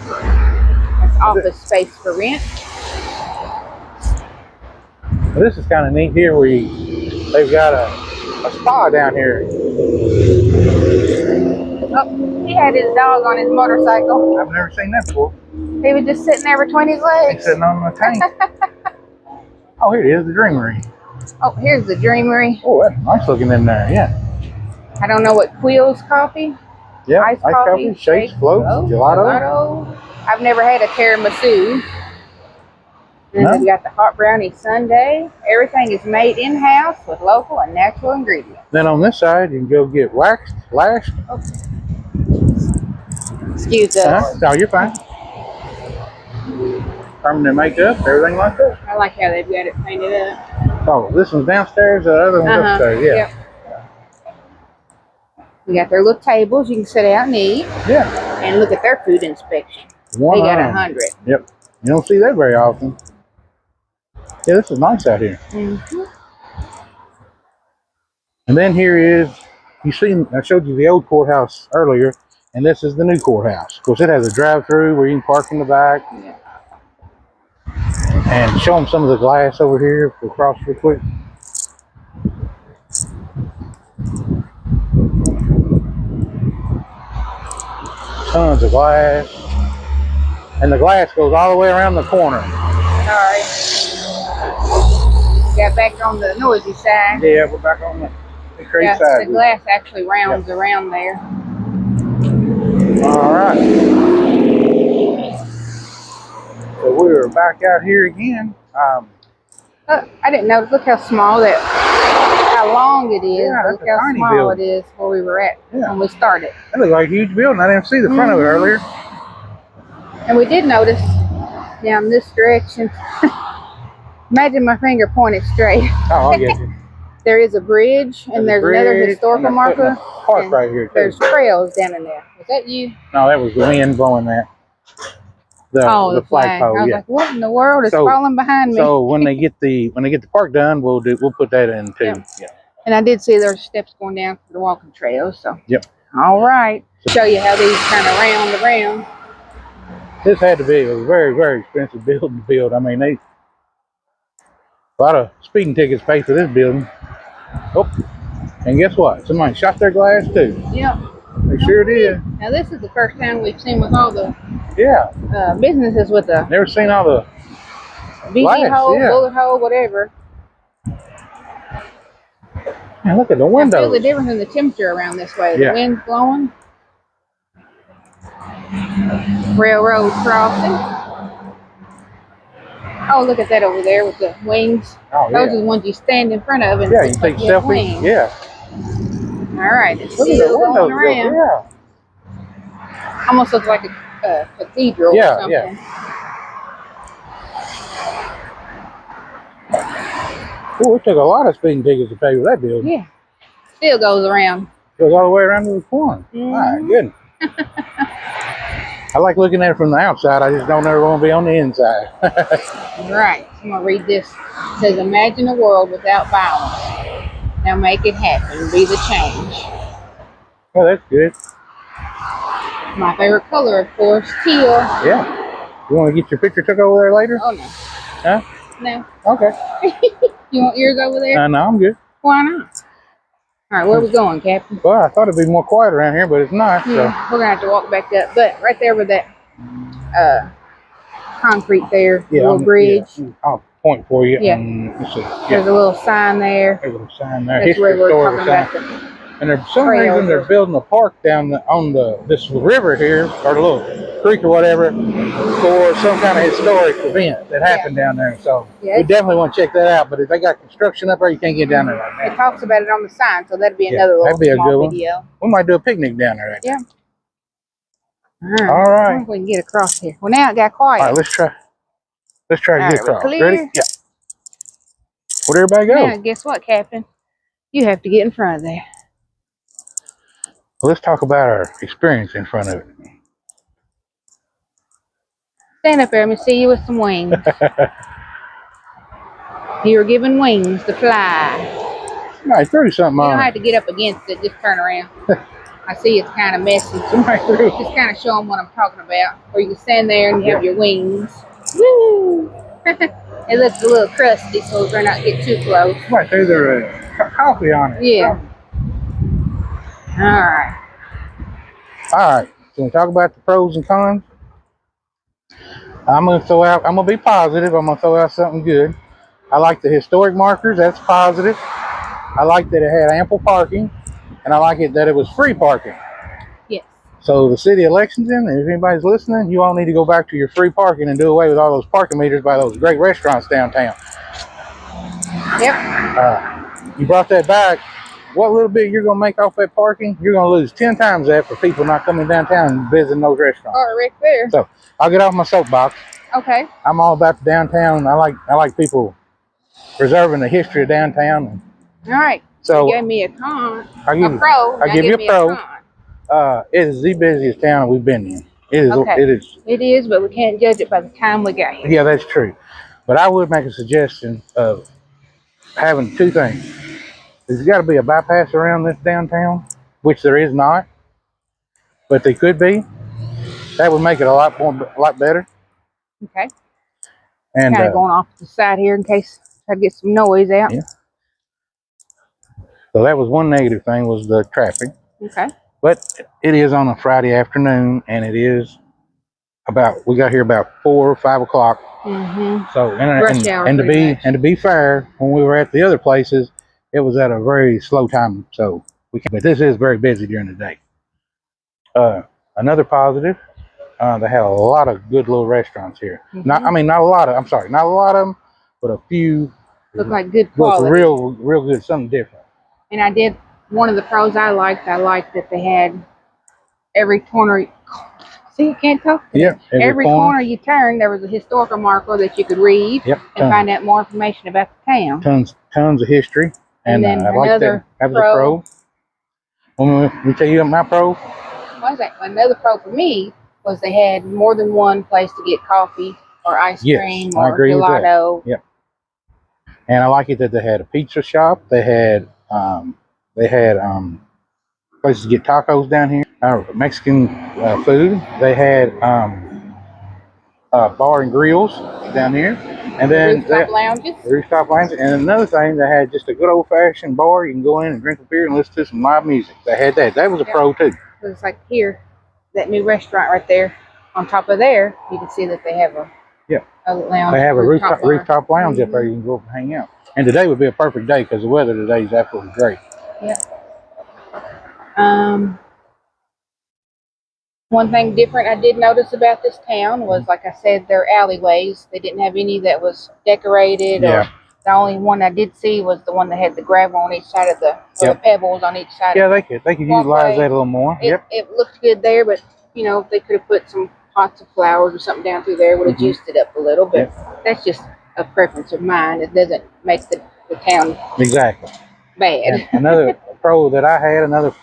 That's office space for rent. Well, this is kind of neat here where they've got a spa down here. Oh, he had his dog on his motorcycle. I've never seen that before. He was just sitting there between his He's legs. sitting on the tank. Oh, here it is, the Dreamery. Oh, here's the Dreamery. Oh, that's nice looking in there, yeah. I don't know what Quill's coffee. Yeah, Iced coffee, shakes, floats, gelato. I've never had a tiramisu. And then we've got the hot brownie sundae. Everything is made in-house with local and natural ingredients. Then on this side, you can go get waxed, lashed. Oh. Excuse us. No, you're fine. Permanent makeup, everything like that. I like how they've got it painted up. Oh, this one's downstairs, the other one's upstairs, yeah. Yep. We got their little tables you can sit out and eat. Yeah. And look at their food inspection. They got 100. Yep. You don't see that very often. Yeah, this is nice out here. Mm-hmm. And then here is, I showed you the old courthouse earlier, and this is the new courthouse. Of course, it has a drive-through where you can park in the back. Yeah. And show them some of the glass over here if we cross real quick. Tons of glass. And the glass goes all the way around the corner. Sorry. Got back on the noisy side. Yeah, we're back on the crazy side. The glass actually rounds around there. All right. So we're back out here again. I didn't notice. Look how small how how long it is, Yeah, but that's look a how tiny small building. it is where we were at Yeah. when we started. That looks like a huge building. I didn't see the front of it earlier. And we did notice down this direction. Imagine my finger pointed straight. Oh, I get you. There is a bridge, and there's another historical marker. Park right here, too. There's trails down in there. Was that you? No, that was the wind blowing that. The flagpole. I was like, what in the world is falling behind me? So when they get the park done, we'll put that in too. Yep. Yeah. And I did see there's steps going down to the walking trail. So. Yep. All right. Show you how these kind of round around. This had to be a very, very expensive building to build. I mean, a lot of speeding tickets paid for this building. Oh, and guess what? Somebody shot their glass too. Yep. They sure did. Now this is the first time we've seen with all the Yeah. businesses with the Never seen all the BB hole, bullet hole, whatever. Man, look at the windows. I feel the difference in the temperature around this way. The wind's blowing. Railroad crossing. Oh, look at that over there with the wings. Oh, Those are the ones you stand in front of and you take selfies. Wings. Yeah. All right, it's look still at the going around. Yeah. Almost looks like a cathedral or something. Yeah. Oh, it took a lot of speeding tickets to pay for that building. Yeah. Still goes around. Goes all the way around to the corner. My goodness. I like looking at it from the outside. I just don't ever want to be on the inside. Right. I'm going to read this. It says, imagine a world without violence. Now make it happen. Be the change. Oh, that's good. My favorite color, of course, teal. Yeah. You want to get your picture took over there later? Oh, no. Huh? No. Okay. You want yours over there? No, I'm good. Why not? All right, where are we going, Captain? Well, I thought it'd be more quiet around here, but it's not. Yeah, so. we're going to have to walk back up. But right there with that concrete there, little bridge. Yeah, I'll point for you. Yeah. Let's see. There's a little sign there. There's a little sign there. That's where we're talking about the And for some reason, they're building a park down on this river here, or the little creek or whatever, for some kind of historic event that happened down there. So we definitely want to check that out. But if they got construction up there, you can't get down there right now. It talks about it on the sign, so that'd be another little small video. We might do a picnic down there. Yeah. All right. I don't know if we can get across here. Well, now it got quiet. All right, let's try. Let's try to get across. Clear? Ready? Yeah. Where'd everybody go? Now, guess what, Captain? You have to get in front of there. Well, let's talk about our experience in front of it. Stand up there. Let me see you with some wings. You were given wings to fly. Somebody threw something on. You don't have to get up against it. Just turn around. I see it's kind of messy. Somebody threw. Just kind of show them what I'm talking about. Where you can stand there and you have your wings. Woo! It looks a little crusty, so we better not get too close. Somebody threw their coffee on it. Yeah. All right. All right. Can we talk about the pros and cons? I'm gonna be positive. I'm gonna throw out something good. I like the historic markers. That's positive. I like that it had ample parking, and I like it that it was free parking. Yes. So the city of Lexington, if anybody's listening, you all need to go back to your free parking and do away with all those parking meters by those great restaurants downtown. Yep. You brought that back. What little bit you're going to make off that parking, you're going to lose 10 times that for people not coming downtown and visiting those restaurants. All right, there. So I'll get off my soapbox. Okay. I'm all about the downtown. I like people preserving the history of downtown. All right. So you gave me a con. I'll give you a pro. It is the busiest town we've been in. It is. Okay. It is. It is, but we can't judge it by the time we got here. Yeah, that's true. But I would make a suggestion of having two things. There's got to be a bypass around this downtown, which there is not, but there could be. That would make it a lot better. Okay. And kind of going off the side here in case I get some noise out. Yeah. So that was one negative thing, was the traffic. Okay. But it is on a Friday afternoon, and it is we got here about 4 or 5 o'clock. Mm-hmm. So and to be fair, when we were at the other places, it was at a very slow time. So but this is very busy during the day. Another positive, they had a lot of good little restaurants here. Mm-hmm. Not a lot of them, but a few. Look like good quality. Real good, something different. And I did one of the pros I liked that they had every corner. See, you can't talk to Yep. them. Every corner you turned, there was a historical marker that you could read Yep. and find out more information about the town. Tons of history. And then I like that. That was a pro. Let me tell you my pro. Another pro for me was they had more than one place to get coffee or ice cream or gelato. Yep. And I like it that they had a pizza shop. They had places to get tacos down here. Mexican food. They had bar and grills down here, and then rooftop lounges. And another thing, they had just a good old fashioned bar. You can go in and drink a beer and listen to some live music. They had that. That was a pro too. It's like here, that new restaurant right there. On top of there, you can see that they have a lounge. They have a rooftop lounge up there. You can go up and hang out. And today would be a perfect day because the weather today is absolutely great. Yep. One thing different I did notice about this town was, like I said, their alleyways. They didn't have any that was decorated. Or the only one I did see was the one that had the gravel on each side of the pebbles on each side. Yeah, they could utilize that a little more. It looked good there, but they could have put some pots of flowers or something down through there. Would have juiced it up a little, but that's just a preference of mine. It doesn't make the town exactly bad. And another pro that I had, is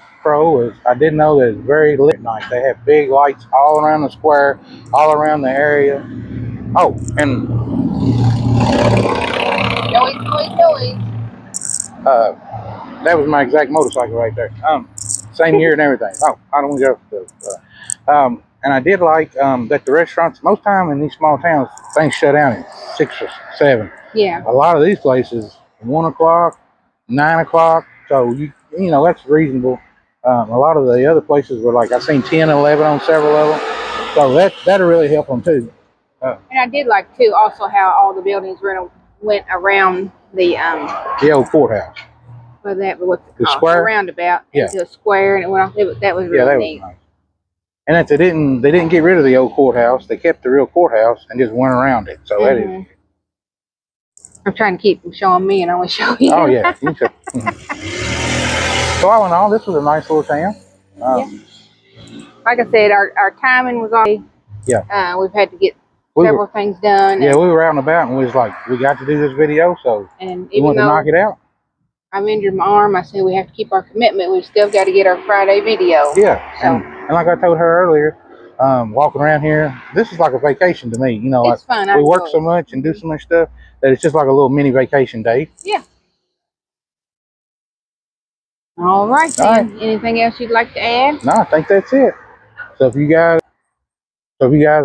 I didn't know that it's very lit at night. They have big lights all around the square, all around the area. Oh, and noise. That was my exact motorcycle right there. Same year and everything. Oh, I don't want to go. And I did like that the restaurants, most time in these small towns, things shut down at 6 or 7. Yeah. A lot of these places, 1 o'clock, 9 o'clock. So that's reasonable. A lot of the other places were like, I've seen 10, 11 on several of them. So that'll really help them too. And I did like too also how all the buildings went around the old courthouse. What's it called? The square? Roundabout into a square, and it went off. That was really neat. Was nice. And that they didn't get rid of the old courthouse. They kept the real courthouse and just went around it. So that is. I'm trying to keep them showing me and only show you. Oh yeah. So all in all, this was a nice little town. Like I said, our timing was on. Yeah. We've had to get several things done. Yeah, we were out and about, and we was like, we got to do this video, so we wanted to knock it out. I'm injured my arm. I said we have to keep our commitment. We've still got to get our Friday video. Yeah. So. And like I told her earlier, walking around here, this is like a vacation to me. It's fun. We work so much and do so much stuff that it's just like a little mini vacation day. Yeah. All right, then. All right. Anything else you'd like to add? No, I think that's it. So if you guys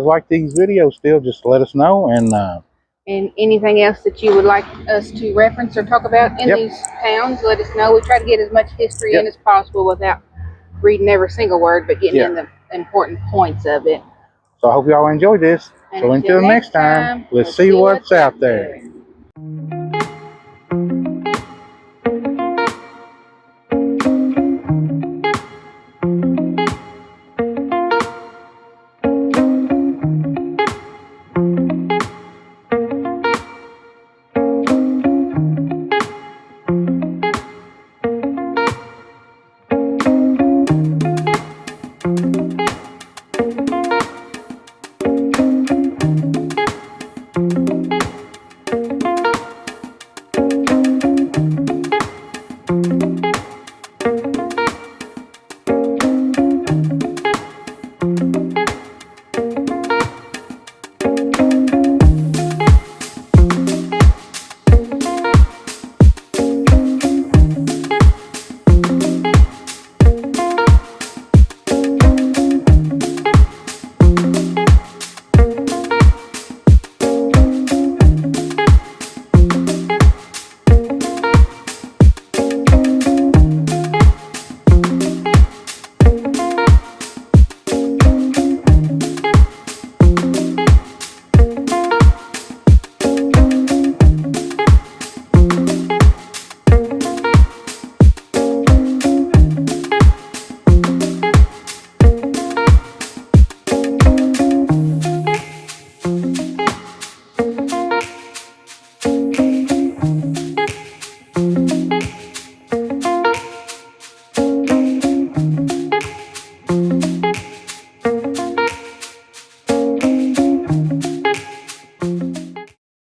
like these videos still, just let us know. And anything else that you would like us to reference or talk about in these towns, let us know. We try to get as much history in as possible without reading every single word, but getting in the important points of it. So I hope y'all enjoyed this. And so until next time, let's see what's out there.